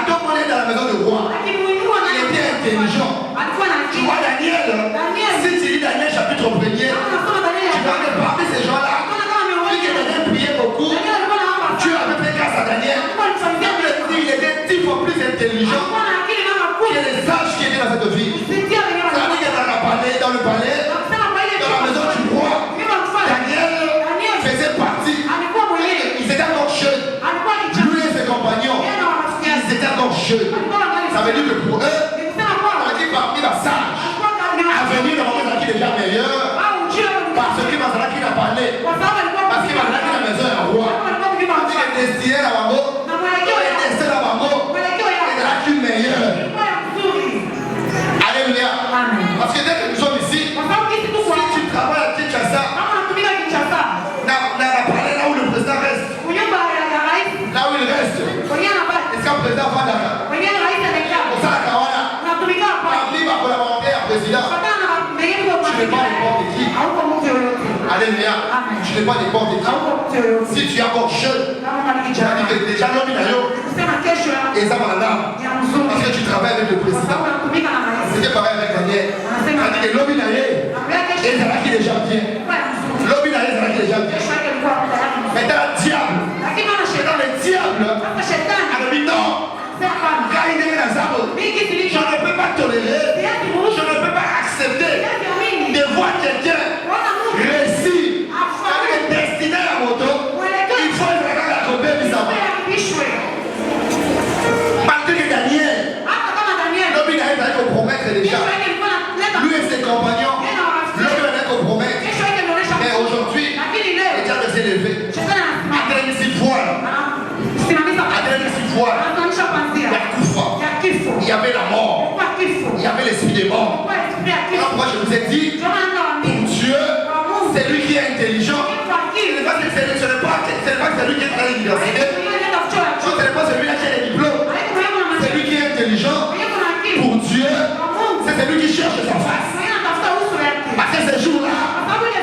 tout monde est dans la maison du roi. Il était intelligent. Tu vois Daniel, si tu lis Daniel chapitre 1er, tu vois que parmi ces gens-là, qui Daniel priait beaucoup, tu as fait grâce à Daniel. Il était 10 fois plus intelligent que les sages qui étaient dans cette vie. Ça veut dire que dans le palais, dans la maison du roi, Daniel faisait partie. Ils étaient encore jeunes. Lui et ses compagnons, ils étaient encore jeunes. Ça veut dire que pour eux, on dit parmi la sage, à venir dans le monde qui est déjà meilleur, parce que Mazalaki n'a parlé, parce que Mazalaki la maison est un roi. On dit que destiné à Wamo, et destiné à Wamo, et de la qui meilleure. Alléluia. Parce que dès que nous sommes ici, si tu travailles à Kinshasa, là où le président reste, là où il reste, est-ce qu'un président va d'accord? Pour ça, la Kawana, parmi ma collaborateur président, tu n'es pas n'importe qui. Alléluia. Tu n'es pas n'importe qui. Si tu es encore jeune, tu as dit que déjà l'homme et ça va là. Parce que tu travailles avec le président. C'était pareil avec Daniel. Tu as dit que l'homme et ça va qui déjà vient. L'homme et ça va qui déjà vient. Maintenant le diable. Maintenant le diable. Alors dit non. Car il est dans la je ne peux pas tolérer. Je ne peux pas accepter de voir quelqu'un réussir. C'est destiné à la moto. Il faut être la compagnie bizarrement. Malgré que Daniel, l'homme il a été compromettre déjà. Lui et ses compagnons, l'homme il a été compromettre. Mais aujourd'hui, le diable s'est levé. Adresse ici voile. Adresse ici voile. Il y avait la mort. Il y avait l'esprit des morts. Alors moi je vous ai dit, pour Dieu, c'est lui qui est intelligent. Ce n'est pas celui qui est à l'université. Ce n'est pas celui-là qui a les diplômes. C'est lui qui est intelligent. Pour Dieu, c'est celui qui cherche sa face. Parce que ce jour-là,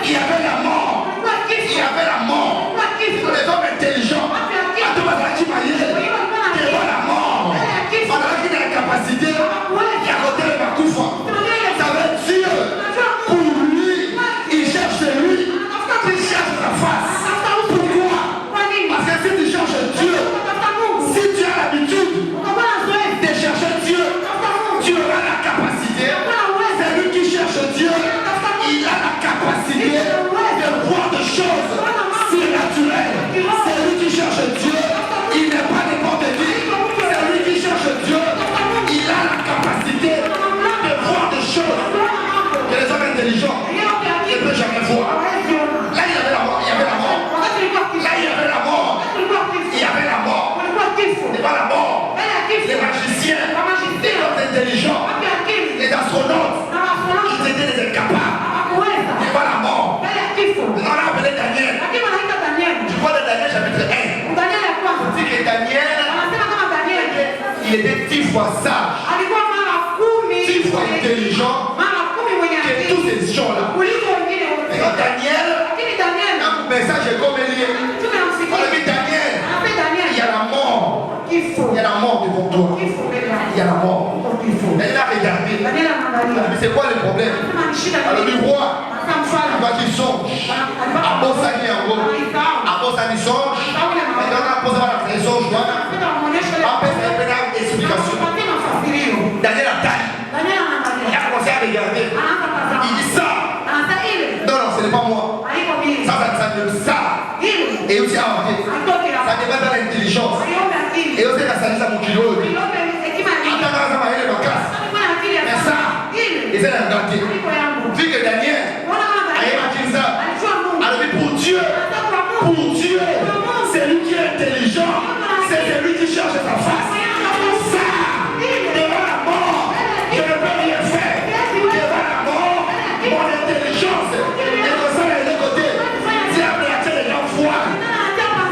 il y avait la mort. Il y avait la mort. Les hommes intelligents. À tout moment, qui m'a dit, qui voit la mort. Pendant qu'il a la capacité, il y a côté de Bakoufa. Ça veut dire, pour lui, il cherche lui. Il cherche sa face. Pourquoi? Parce que si tu cherches Dieu, les astronautes, ils étaient des incapables. C'est pas la mort. On a appelé Daniel. Tu vois dans Daniel chapitre 1. On dit que Daniel, il était 10 fois sage, 10 fois intelligent que tous ces gens-là. Et quand Daniel, un message est comme lié. On a dit Daniel, il y a la mort. Il y a la mort devant toi. Il y a la mort. Elle a regardé. Mais c'est quoi le problème? Alors le roi, il va qu'il songe. À Bossani en gros. À Bossani songe. Maintenant, à Bossani songe. Après, c'est une explication. Daniel a taille. Il a commencé à regarder. Il dit ça. Non, non, ce n'est pas moi. Ça. Et aussi à enlever. Ça dépend de l'intelligence. Et aussi la salisse à mon kilo. Mais ça, ils ont regardé. Vu que Daniel a dit ça, alors pour Dieu, c'est lui qui est intelligent, c'est lui qui cherche sa face. Ça, devant la mort, je ne peux rien faire. Devant la mort, mon intelligence est comme ça de l'autre côté. Si après la tête, les gens voient,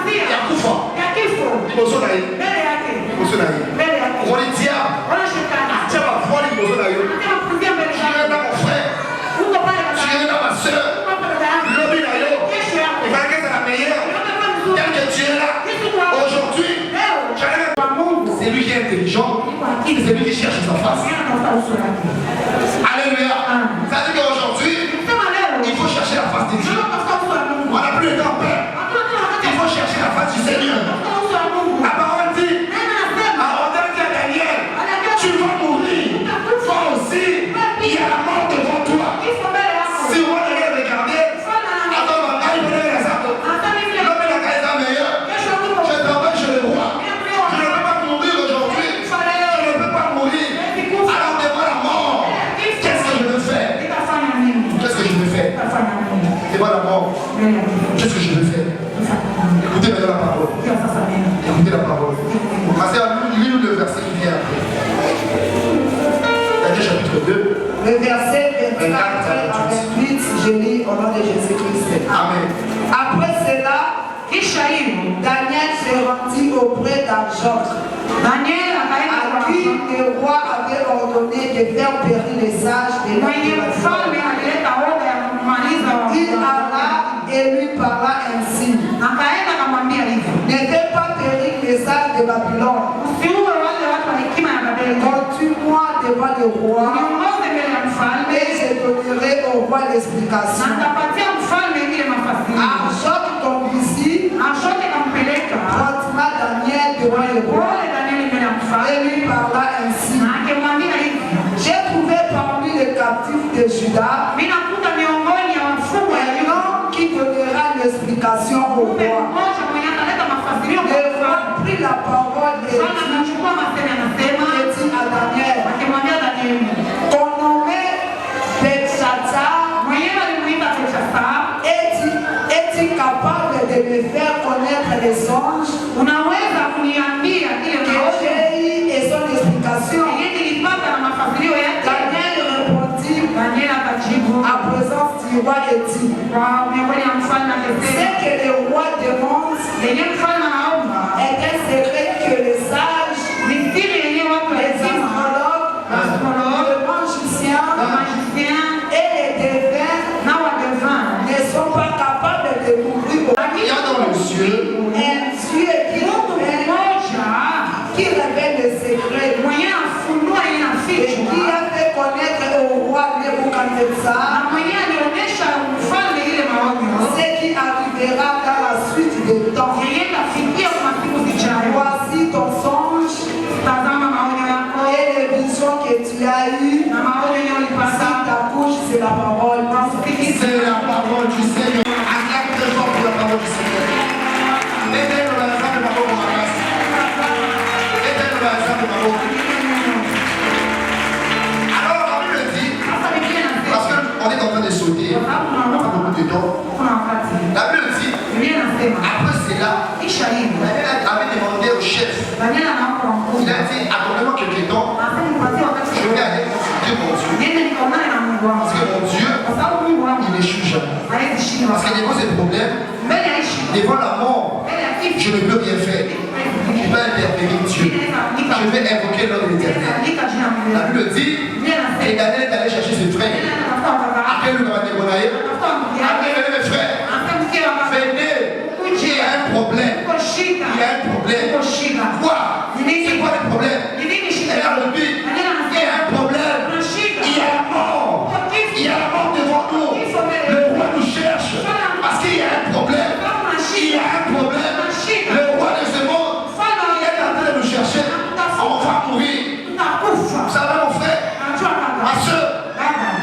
il y a Koufa. On dit diable. Tiens ma foi, tu es dans mon frère. Tu es dans ma soeur. L'homme il va que c'est la meilleure. Tel que tu es là. Aujourd'hui, c'est lui qui est intelligent. C'est lui qui cherche sa face. Alléluia. Ça veut dire qu'aujourd'hui, il faut chercher la face de Dieu. On n'a plus le temps peur. Il faut chercher la face du Seigneur. La parole dit, à Daniel, tu vas mourir. Toi aussi, il y a la mort devant toi. Si on regarde, attends, il venait les arbres. L'homme est la meilleure. Je travaille chez le roi. Je ne peux pas mourir aujourd'hui. Je ne peux pas mourir. Alors devant la mort, qu'est-ce que je veux faire? Qu'est-ce que je veux faire? Devant la mort, qu'est-ce que je veux faire? Écoutez maintenant la parole. Écoutez la parole. Passez à lui le verset qui vient après. Daniel chapitre 2. Le verset 24 à 28, je lis au nom de Jésus-Christ. Amen. Après cela, Daniel se rendit auprès d'Arjoc, à qui le roi avait ordonné de faire périr les sages de la Il alla et lui parla ainsi. Ne fais pas périr les sages de Babylone. Conduis-moi devant le roi et je donnerai au roi l'explication. Arjoc conduisit promptement Daniel devant le roi et lui parla ainsi. J'ai trouvé parmi les captifs de Juda un homme qui donnera l'explication au roi. Le roi prit la parole et dit à Daniel, ton nommé Belshazzar est-il capable de me faire connaître les songes que j'ai eu et son explication? Daniel répondit à présence du roi et dit, c'est que le roi demande est un secret que les sages, les astrologues, le magicien et les devins ne sont pas capables de couvrir Il y a dans le ciel un Dieu qui révèle le secret et qui a fait connaître au roi Nebuchadnezzar ce qui arrivera dans la suite des temps. Voici ton songe et les visions que tu as eues. Si ta couche, c'est la parole. c'est la parole du Seigneur. Acclame très fort pour la parole du Seigneur. Aidez-nous dans la salle de parole pour ma race. Aidez-nous dans la salle de parole. Alors, la Bible dit, parce qu'on est en train de sauter, on a beaucoup de temps. La Bible dit, après cela, Daniel avait demandé au chef, il a dit, attendez-moi quelques temps, je vais aller consulter mon Dieu. Parce que devant ces problèmes, devant la mort, je ne peux rien faire. Je vais interpréter Dieu. Je vais invoquer l'homme de l'Éternel. La Bible dit, et Daniel est allé chercher ses frères. Après le roi de Bonaïe, après mes frères, venez, il y a un problème. Il y a un problème. Quoi? C'est quoi le problème? Elle a le but. Il y a un problème. Il y a la mort. Il y a la mort devant nous. Le roi nous cherche parce qu'il y a un problème. Il y a un problème. Le roi de ce monde, il est en train de nous chercher. On va mourir. Ça va mon frère, ma soeur,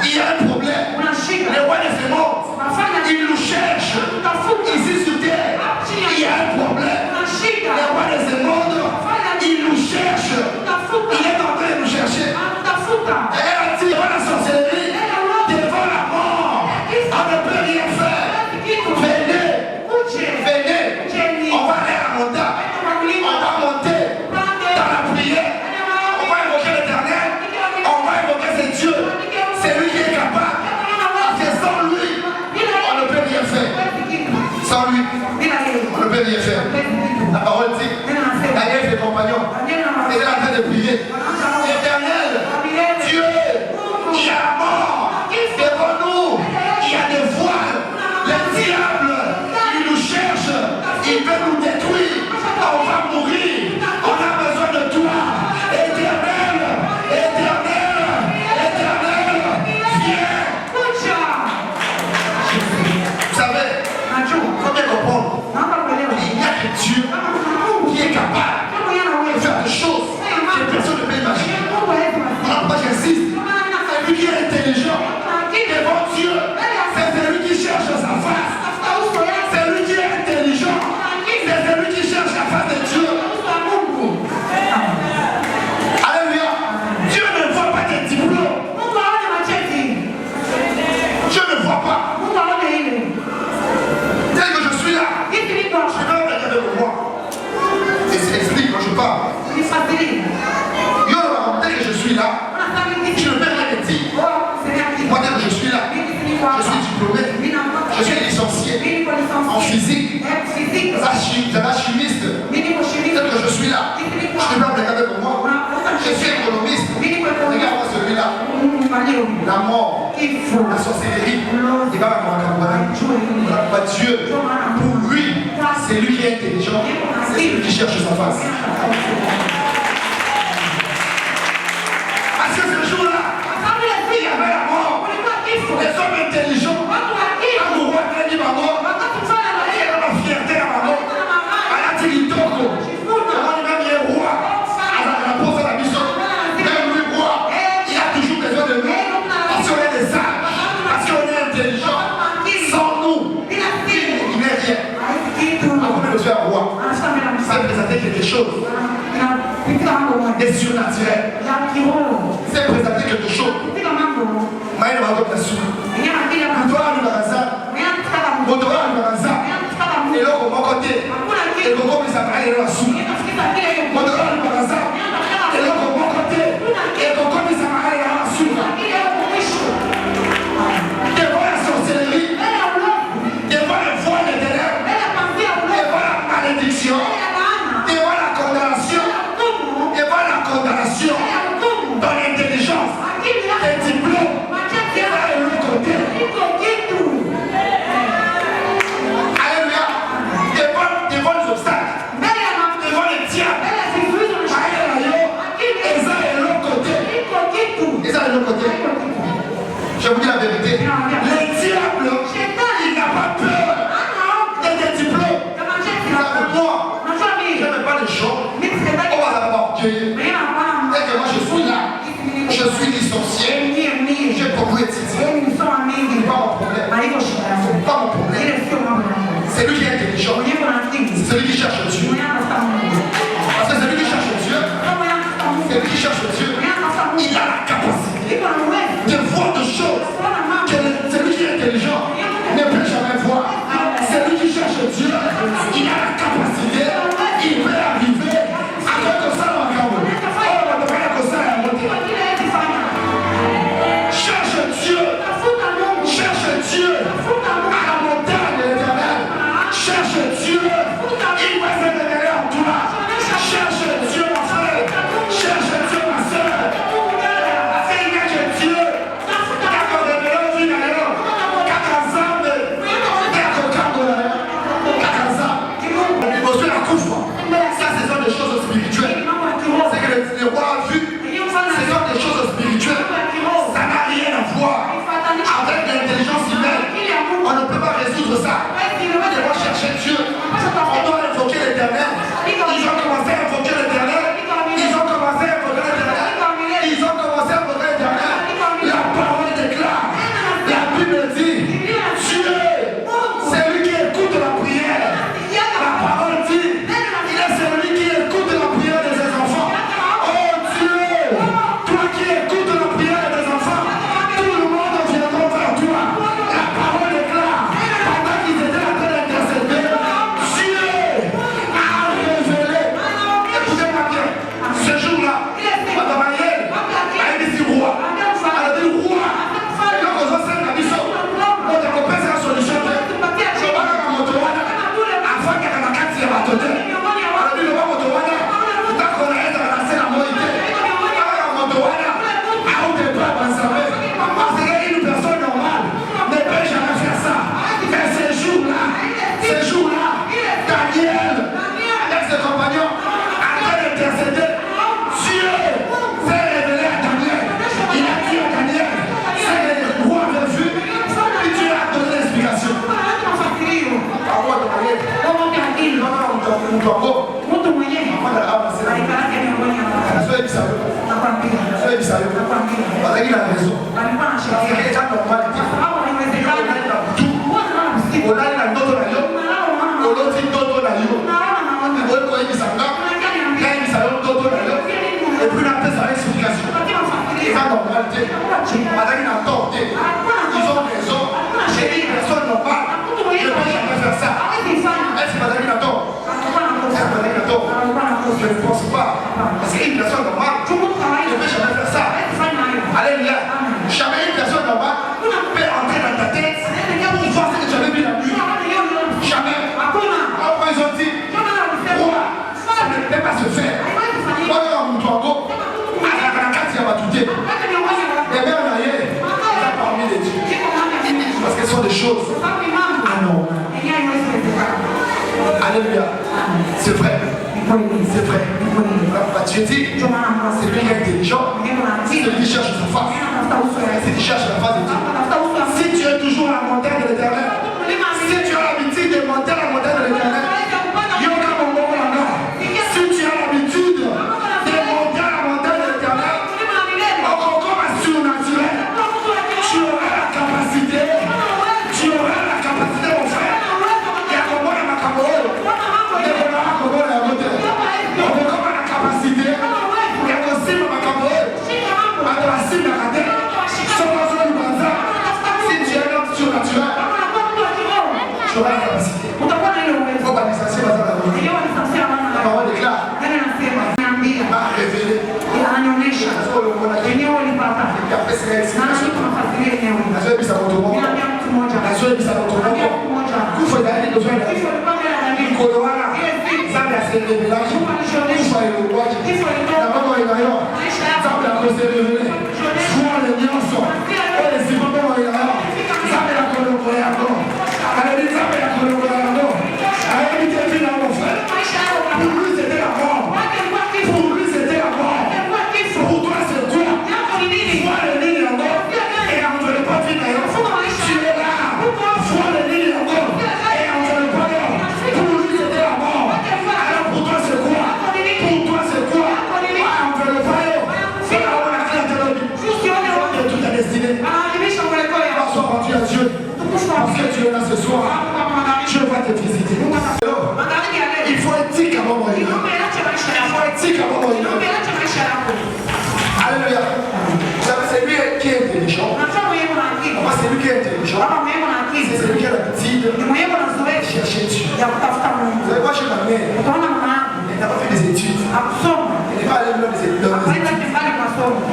il y a un problème. Le roi de ce monde, il nous cherche. Ici sur terre, il y a un problème. Le roi de ce monde, il nous cherche. Il est en train de nous chercher. Elle a dit devant la sorcellerie, devant la mort, on ne peut rien faire. Venez, venez, on va aller à la montagne, on va monter dans la prière, on va invoquer l'Éternel, on va invoquer ses dieux, c'est lui qui est capable. Parce que sans lui, on ne peut rien faire. Sans lui, on ne peut rien faire. La parole dit, Daniel et ses compagnons étaient en train de prier. Éternel, Dieu, il y a la mort devant nous, il y a des voiles, le diable, il nous cherche, il veut nous détruire, on va mourir, on a besoin de toi. Éternel, éternel, éternel, viens. Vous savez, il faut bien comprendre, il n'y a que Dieu qui est capable de faire des choses que personne ne peut imaginer. Pourquoi j'insiste? C'est lui qui est intelligent. Devant Dieu, c'est celui qui cherche sa face. C'est lui qui est intelligent. C'est celui qui cherche la face de Dieu. Alléluia. Dieu ne voit pas tes diplômes. Dieu ne voit pas. Dès que je suis là, je vais regarder pour moi. Et c'est explique quand je parle. Yo, dès que je suis là, je ne peux rien te dire. Moi, dès que je suis là, je suis diplômé, je suis licencié en physique, chimiste. Dès que je suis là, je ne peux pas regarder pour moi. Je suis économiste. Regarde-moi celui-là. La mort, la sorcellerie, il va m'accompagner. Dieu, pour lui, c'est lui qui est intelligent, c'est celui qui cherche sa face. Parce que ce jour-là, il y avait la mort. Les hommes intelligents, amoureux de la mort, il y avait la fierté à la mort. À la Tigitoko, on est même roi. À la pose à la mission, même lui roi, il a toujours besoin de nous. Parce qu'on est des sages, parce qu'on est intelligents. Sans nous, il n'est rien. Avant de faire roi, ça présentait quelque chose de surnaturel. C'est présenter quelque chose. Maïna va sous. Motoa Lubaraza. Motoa Lubaraza. Et là, au bon côté, et le gros mis à Maïna va sous. Motoa Lubaraza. Et là, au bon côté, et le gros mis à Maïna va sous. Devant la sorcellerie, devant les voiles des ténèbres, devant la malédiction, devant la condamnation, dans l'intelligence, les diplômes, il va de l'autre côté. Alléluia. Devant les obstacles, devant les diables, ils sont de l'autre côté. Ils sont de l'autre côté. Je vous dis la vérité. Les diables, il n'a pas peur des diplômes. Moi, je n'aime pas les gens. On va d'abord orgueilleux. Dès que moi je suis là, je suis licencié, j'ai beaucoup étudié. C'est pas mon problème. C'est pas mon problème. C'est lui qui est intelligent. C'est lui qui cherche Dieu. Parce que c'est lui qui cherche Dieu. C'est lui qui cherche Dieu. Il a la capacité de voir des choses que celui qui est intelligent ne peut jamais voir. C'est lui qui cherche Dieu. Il a la capacité. Il peut arriver avec ça dans le camp. Oh, on ne peut pas y avoir ça à monter. Je ne pense pas. Parce qu'une personne normale ne peut jamais faire ça. Alléluia. Jamais une personne normale peut entrer dans ta tête pour voir ce que tu avais vu la nuit. Jamais. Après ils ont dit, ça ne peut pas se faire. Moi, on doit go. À la carte, il y a tout. Et même en arrière, il y a parmi les dieux. Parce que ce sont des choses anormales. Alléluia. C'est vrai. C'est vrai. Tu dis, c'est lui qui est intelligent, c'est lui qui cherche sa face, c'est lui qui cherche la face de Dieu. Si tu es toujours à la montagne de l'Éternel, si tu as l'habitude de monter à la montagne de l'Éternel, il y aura un moment là. Si tu as l'habitude de monter à la montagne de l'Éternel, comme un surnaturel, tu auras la capacité, mon frère. Il y a comment la macabre, il y a comment la montée. Tu auras la capacité. Organisation, la parole déclare. M'a révélé. Parce que tu es là ce soir, Dieu va te visiter. Il faut être tic avant moi. Il faut être tic avant moi. Alléluia. C'est lui qui est intelligent. C'est lui qui est intelligent. C'est celui qui a l'habitude de chercher Dieu. Vous savez, moi chez ma mère, elle n'a pas fait des études. Elle n'est pas allée dans les études.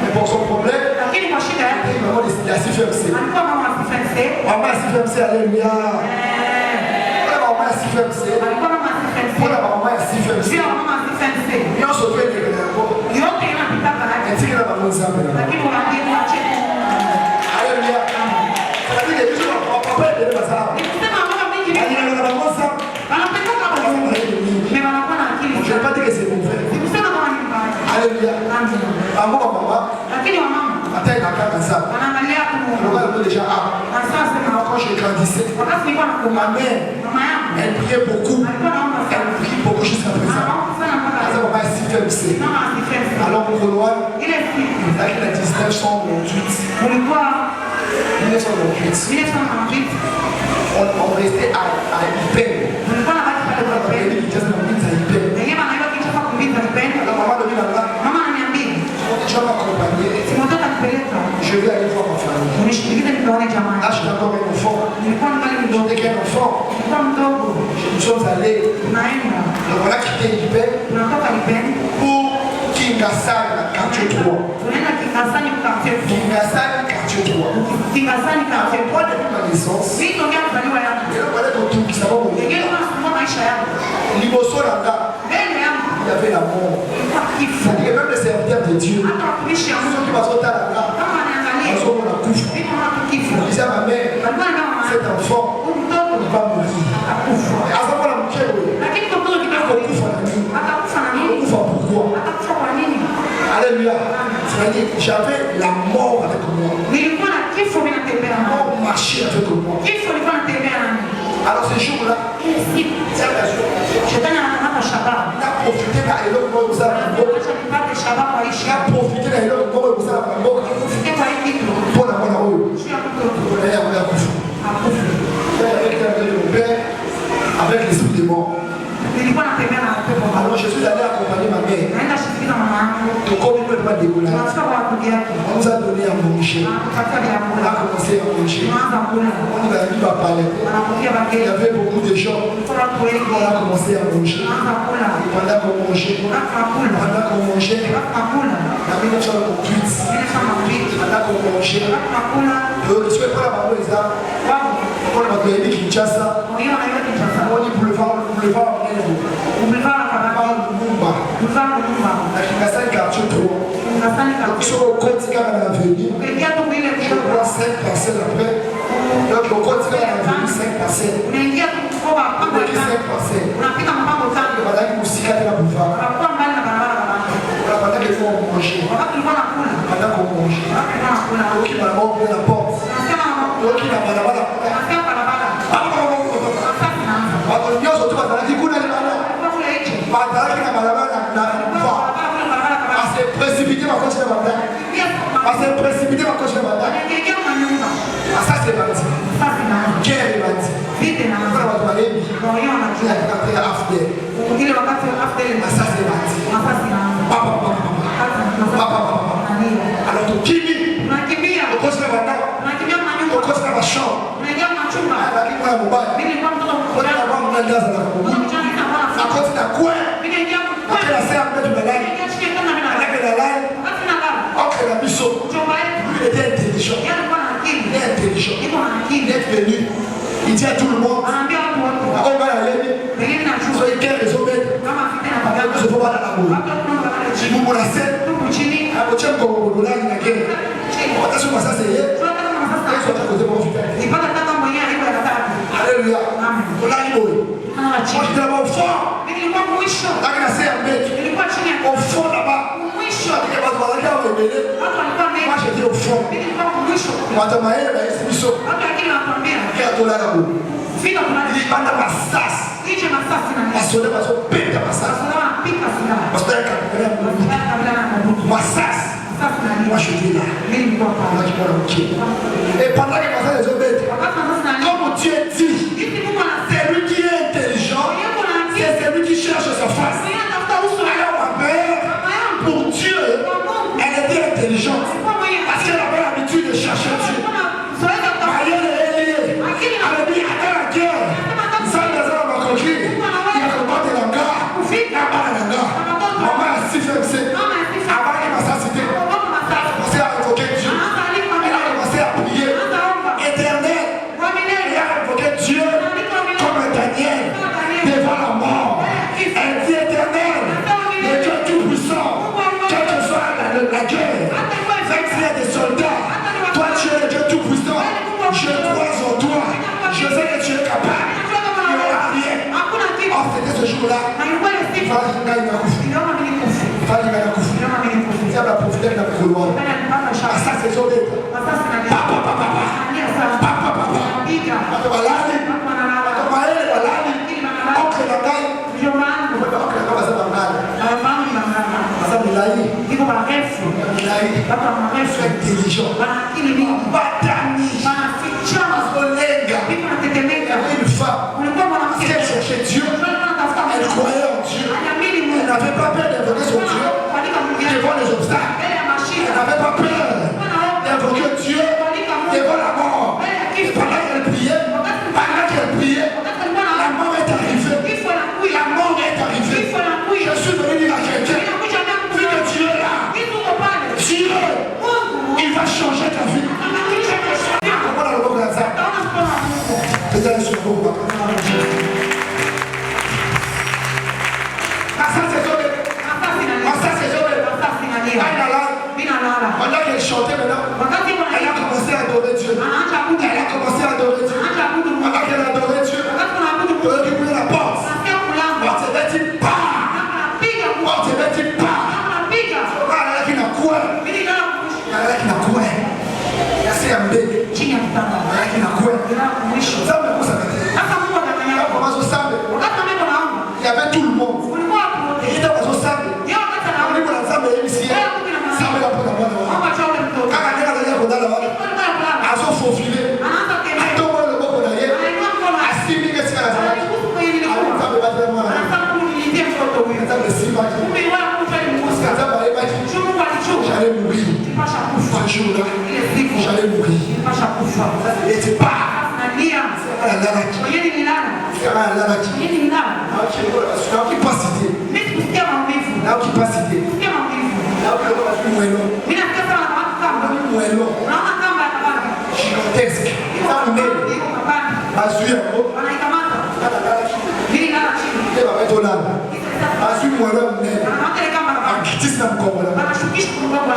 Mais pour son problème, il a su faire aussi. Maman a su faire aussi, alléluia. Maman a su faire aussi. Pour la maman a su faire aussi. Ils ont sauvé les gars. Elle dit que la maman s'est appelée. Alléluia. C'est-à-dire que je ne comprends pas de ça. Elle dit que la maman s'est je ne vais pas dire que c'est mauvais. Alléluia. Maman, attends, il a ça. On va déjà quand je grandissais, ma mère, elle priait beaucoup. Elle prie beaucoup jusqu'à présent. Maman est si faible. Alors pour le roi, avec la 1928, on restait à Ipel. Alors maman devait là-bas. Tu vas m'accompagner. Je vais aller voir ma famille. Là, je suis encore un enfant. J'étais qu'un enfant. Nous sommes allés. Donc on a quitté Ipel pour Kingasani, quartier 3. Kingasani, quartier 3. Avant moi, depuis ma naissance, et là, on allait dans tout qui s'en va. Liboso là-bas, il y avait la mort. C'est-à-dire même les serviteurs de Dieu, ceux qui m'ont sauté là-bas, ils ont la couche. Je disais à ma mère, cet enfant, il va mourir. À ce moment-là, pourquoi? Alléluia. C'est-à-dire j'avais la mort avec moi. La mort marchait avec moi. Alors ce jour-là, c'est la journée. Il a profité de l'éloge pour vous avoir. Il a profité de l'éloge pour vous avoir. Pour avoir à manger. On a commencé à manger. On a dit à parler. Il y avait beaucoup de gens. On a commencé à manger. Pendant qu'on mangeait, en 1908, pendant qu'on mangeait, je ne sais pas la parole des armes. On a gagné Kinshasa. On dit boulevard Lumumba. La Kinshasa est quartier 3. Donc sur le côté de l'avenue, je vois 5 parcelles après. Donc au côté de l'avenue, 5 parcelles. On a dit 5 parcelles. On a dit aussi 4 boulevard. Pendant que on mangeait. Pendant qu'on mangeait. Donc il m'a ouvert la porte. Donc il m'a la porte. Précipité ma coche de bataille. C'est précipité ma coche de bataille. Ça c'est bâti. Quel est bâti? On va parler. Il a capté after. Ça c'est bâti. Papa. Alors tu kimi. Le coche de bataille. Le coche de la chambre. La qui prend mobile. On va avoir un gaz à la commune. La coche de quoi? Après la serre de la laine. Entre la biseau, lui était intelligent. Il est intelligent. Il est venu. Il dit à tout le monde, on va aller. Soyez quelle raison d'être. Nous ne sommes pas dans la boule. Si vous vous la scène, à votre chambre, vous vous la guerre. Attention, ça c'est hier. Ils sont à côté de mon frère. Alléluia. On l'a dit. Moi j'étais là-bas au fond. Là, il a fait un mec. Au fond là-bas. Moi j'étais au fond. Moi je m'aille là, c'est biso. Il a tout là là-bas. Il dit banda massas. Parce que parce que pète massas. Parce que massas. Moi je dis là. Moi je prends le pied. Et pendant que massas les autres, comme Dieu dit, c'est lui qui est intelligent. C'est celui qui cherche sa face. Alors ma mère, pour Dieu, elle était intelligente. Parce qu'elle avait l'habitude de chercher Dieu. Marie est liée. Elle a dit, attends la guerre. Ça maison m'a conquis. Il a combattu la gare. Il a battu la gare. Maman a si fait que avant qu'il m'a cité. Elle a commencé à invoquer Dieu. Elle a commencé à prier. Éternel. Elle a invoqué Dieu comme un Daniel devant la mort. Elle dit éternel. Le Dieu tout-puissant. Quelle que soit la guerre. Même s'il y a des soldats. Toi tu es le Dieu tout-puissant. Je crois en toi. Je sais que tu es capable. Il n'y aura rien. Oh, c'était ce jour-là. Il fallait qu'il gagne la coupe. Il fallait qu'il gagne la coupe. Il y a la profiter de la couloir. Ah, ça c'est son bête. Papa. Oncle la gagne. Intelligent. Une femme qui cherchait Dieu, elle croyait en Dieu. Elle n'avait pas peur d'invoquer son Dieu devant les obstacles. Elle n'avait pas peur d'invoquer Dieu devant la mort. Et pendant qu'elle priait, la mort est arrivée. La mort est arrivée. Je suis venu dire à quelqu'un, vu que Dieu est là, Dieu, il va changer ta vie. mourir. Et tu pars.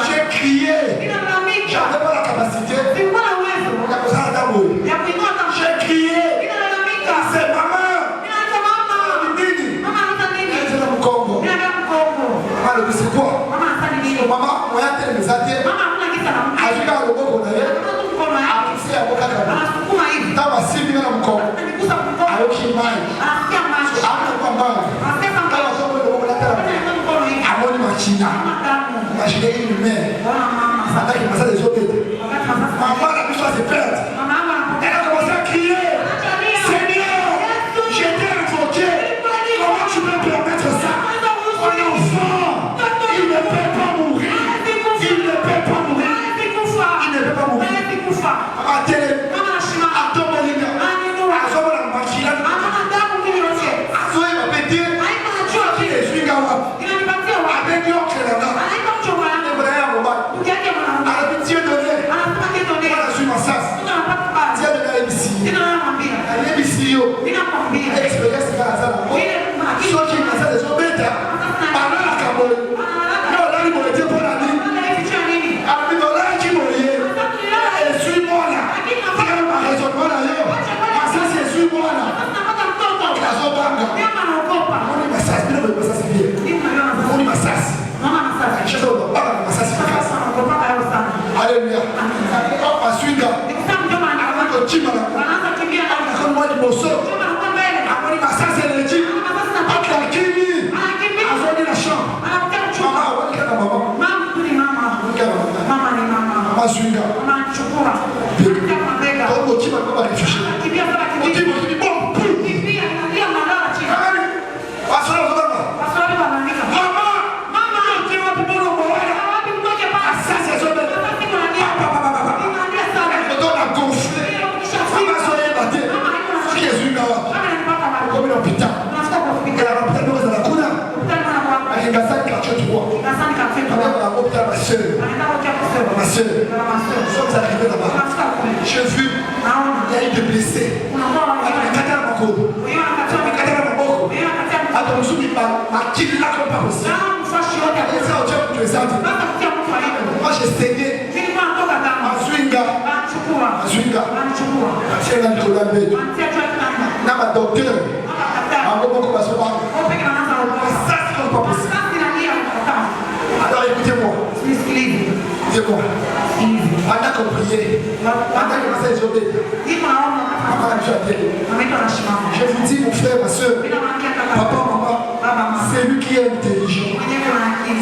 J'ai crié. J'avais pas la capacité. J'ai crié. C'est maman. Maman, c'est quoi? Maman, moi, elle me zaté. Ajuka le bon qu'on avait. Après, à Bokaka. Dans ma cible, il y a un corps. Alors qu'il m'aille. Après, maman. Amoni machina. Imaginez une mère. Avec une masse des autres. Maman, la puissance est perte. Elle a commencé à crier. Seigneur, j'ai été invoqué. Comment tu peux permettre ça? Un enfant, il ne peut pas mourir. Il ne peut pas mourir. Il ne peut pas mourir. À télé, à Tomolinga, à Zola Machina, à Zoé Mapété, qui est Sugawa, avec York et là-bas. À la pitié de Dieu, voilà, je suis ma sas. Dieu de la ABC. La ABC, expérience de la Zala. Ceux qui ont des obédients, pendant la Cameroun, là, ils m'ont dit pour la vie. Alors, ils m'ont dit pour la vie. Et suis-moi là. Regarde ma raisonnement là. Ma sas, c'est suis-moi là. La Zobanga. On dit ma sas, mais non, ma sas, c'est bien. On dit ma sas. Je sais pas, ma sas, c'est bien. Alléluia. Ma suiga. Avec le chimala. Avec moi du bosso. Avec ma sas, c'est le chim. Avec la kimi. Avec la chambre. Maman, on dit qu'elle a maman. Ma suiga. Donc, le chimala, on va réfléchir. On dit, bon, ma soeur, nous sommes arrivés là-bas. J'ai vu, il y a eu des blessés. Moi j'ai saigné. Azwinga. C'est un collabé. N'a ma docteur. Ça c'est pas possible. Alors écoutez-moi. Écoutez-moi. Pendant qu'on priait, pendant qu'on faisait les obéis, je vous dis mon frère, ma soeur, papa, maman, c'est lui qui est intelligent.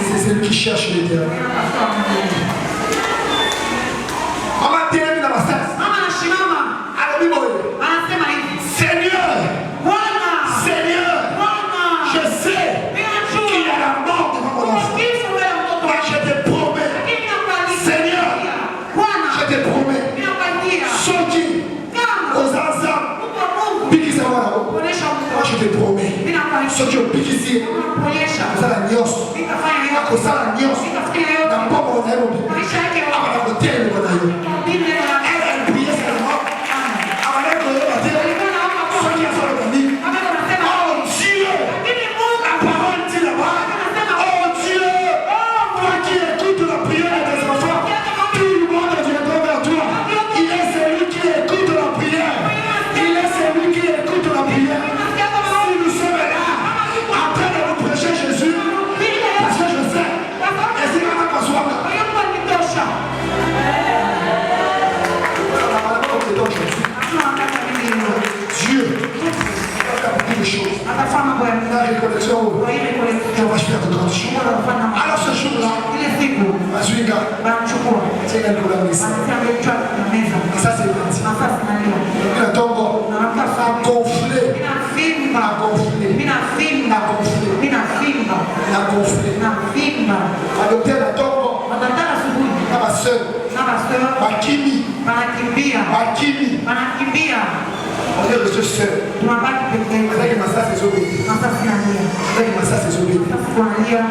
C'est celui qui cherche l'éternel. Maman, t'es dans ma salle. Seigneur, Seigneur, je sais qu'il y a la mort devant mon enfant. Moi, je te promets, Seigneur, je te promets, Soki, aux ensembles, Bikisama, moi je te promets, Soki au Bikisi, vous allez la nios, vous allez la nios, dans pas mon aime, à la côté de mon aïe. Elle priait seulement, à la côté de mon aïe, Soki a son ami. Oh Dieu, la parole dit là-bas, oh Dieu, toi qui écoutes la prière des enfants, tout le monde viendra vers toi. Il est celui qui écoute la prière. Il est celui qui écoute la prière. Si nous sommes là, après de nous prêcher Jésus, parce que je sais, et si on n'a pas besoin, Dieu, il a beaucoup de choses. La récollection, je vais faire de grandes choses. Alors ce jour-là, Azwinga, c'est une collaboration. Ça c'est parti. Il a donc gonflé. Ma docteur a donc ma soeur, ma Kimi, ma Wanakimbia. Makini. Wanakimbia. On est resté seul. Tunabaki peke yetu. Avec ma sœur, c'est Zobé. Sasa tunalia. Avec ma sœur, c'est Zobé. Sasa tunalia.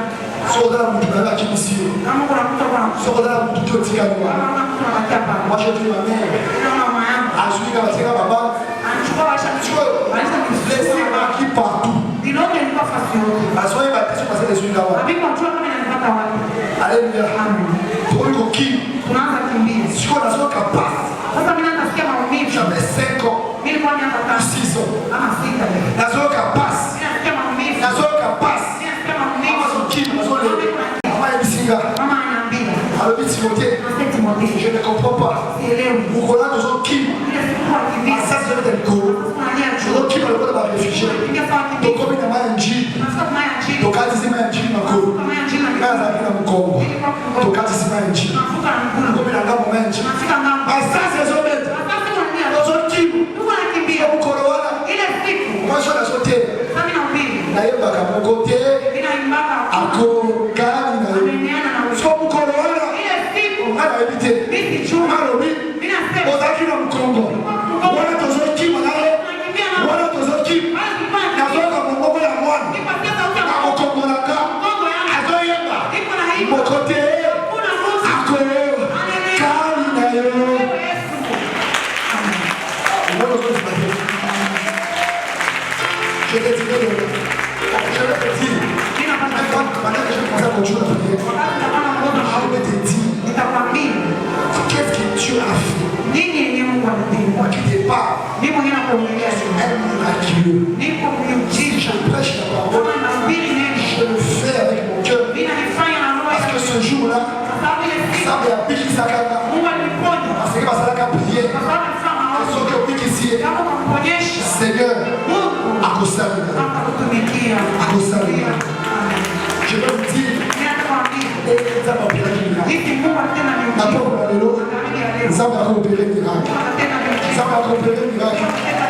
Soda mtu kana kimisi. Kama kuna mtu kwa Soda mtu totika kwa. kama mtu anabakia hapa. Moi je dis ma mère. Ndio mama yangu. Azulika batika baba. Anachukua washa Chukua. Laissez marquer partout. Nilonge nilikuwa fasi yote. Basoye batizo passer des jours là. Habibu ajua kama ninapata wapi. Alléluia. Amen. Tuko ki. Tunaanza kimbia. Siko na sio capable. Sasa mimi nasikia maumivu. J'avais 5 ans. Mimi nilikuwa miaka 6 ans. ama 6. Na sio capable. Mimi nasikia maumivu. Na sio capable. Mimi nasikia maumivu. Mama sio ki, sio le. Mama ebisinga. Mama ananiambia. Alors vite Timothée. Nasikia Timothée. Je ne comprends pas. Sielewi. Mukola nous sommes qui? Ile siku kwa kimbia. Ça c'est le go. Tunalia Je juu. dois qui va le voir réfugié. Ingia kwa kimbia. Donc comme il y a mal un G. Nasikia kama ya chini. Donc quand il y a un G mako. Kama ya chini. Kaza bila mkongo. Donc quand il y a un G. Nafuka na mguu. Comme il y a un moment G. Nafika ngambo. Ah ça c'est Zobé. Sasa tunalia. Nous sommes qui? Tuko nakimbia. Mukolo wana. Ile siku. Moi je suis la sauté. Sasa ninahubiri. Na yeba kama kote. Ninaimbaka. Ako kani na yo. Ameneana na wewe. So mukolo wana. Ile siku. Ana ebite. Mimi chuma. Malobi. Mimi nasema. Ozaki na mkongo. Wana tozo ki manalo. Tunakimbia na Wana tozo ki. basi basi. Na zoka mkongo ya mwana. Nipatie sauti ya Na mkongo na ka. Mungu yangu. Azoyeba. Niko na haibu. Mokote. Kuna Mungu. Ako kani na yo. Wewe Yesu. Amen. Je te dis, maintenant que je commence à continuer la prière, Wakati nitakuwa na mgonjwa je vais te dire, nitakwambia qu'est-ce que Dieu a fait. nini yenye Mungu ametenda. Moi qui départ, Mimi mwenyewe nakuongelea je suis leo. un miraculeux. Niko Si miujiza. je prêche la parole, Kama nahubiri neno. je le fais avec mon cœur. Mimi nalifanya na roho Parce que yangu. ce jour-là, Kwa sababu ile siku ça m'a appris qu'il s'accorde. Mungu aliniponya. Parce que ça l'a prié. Kwa sababu alifanya maombi. Parce que oui, ici, Kama kumponyesha Seigneur, Mungu à cause de ça, akakutumikia. Amen. je vais vous dire, Mimi natakwambia et ça m'a opéré un miracle. hivi Mungu atenda La miujiza. pauvre, alléluia. Amen. Ça m'a opéré un miracle. Atenda miujiza. Ça m'a opéré un miracle. Atenda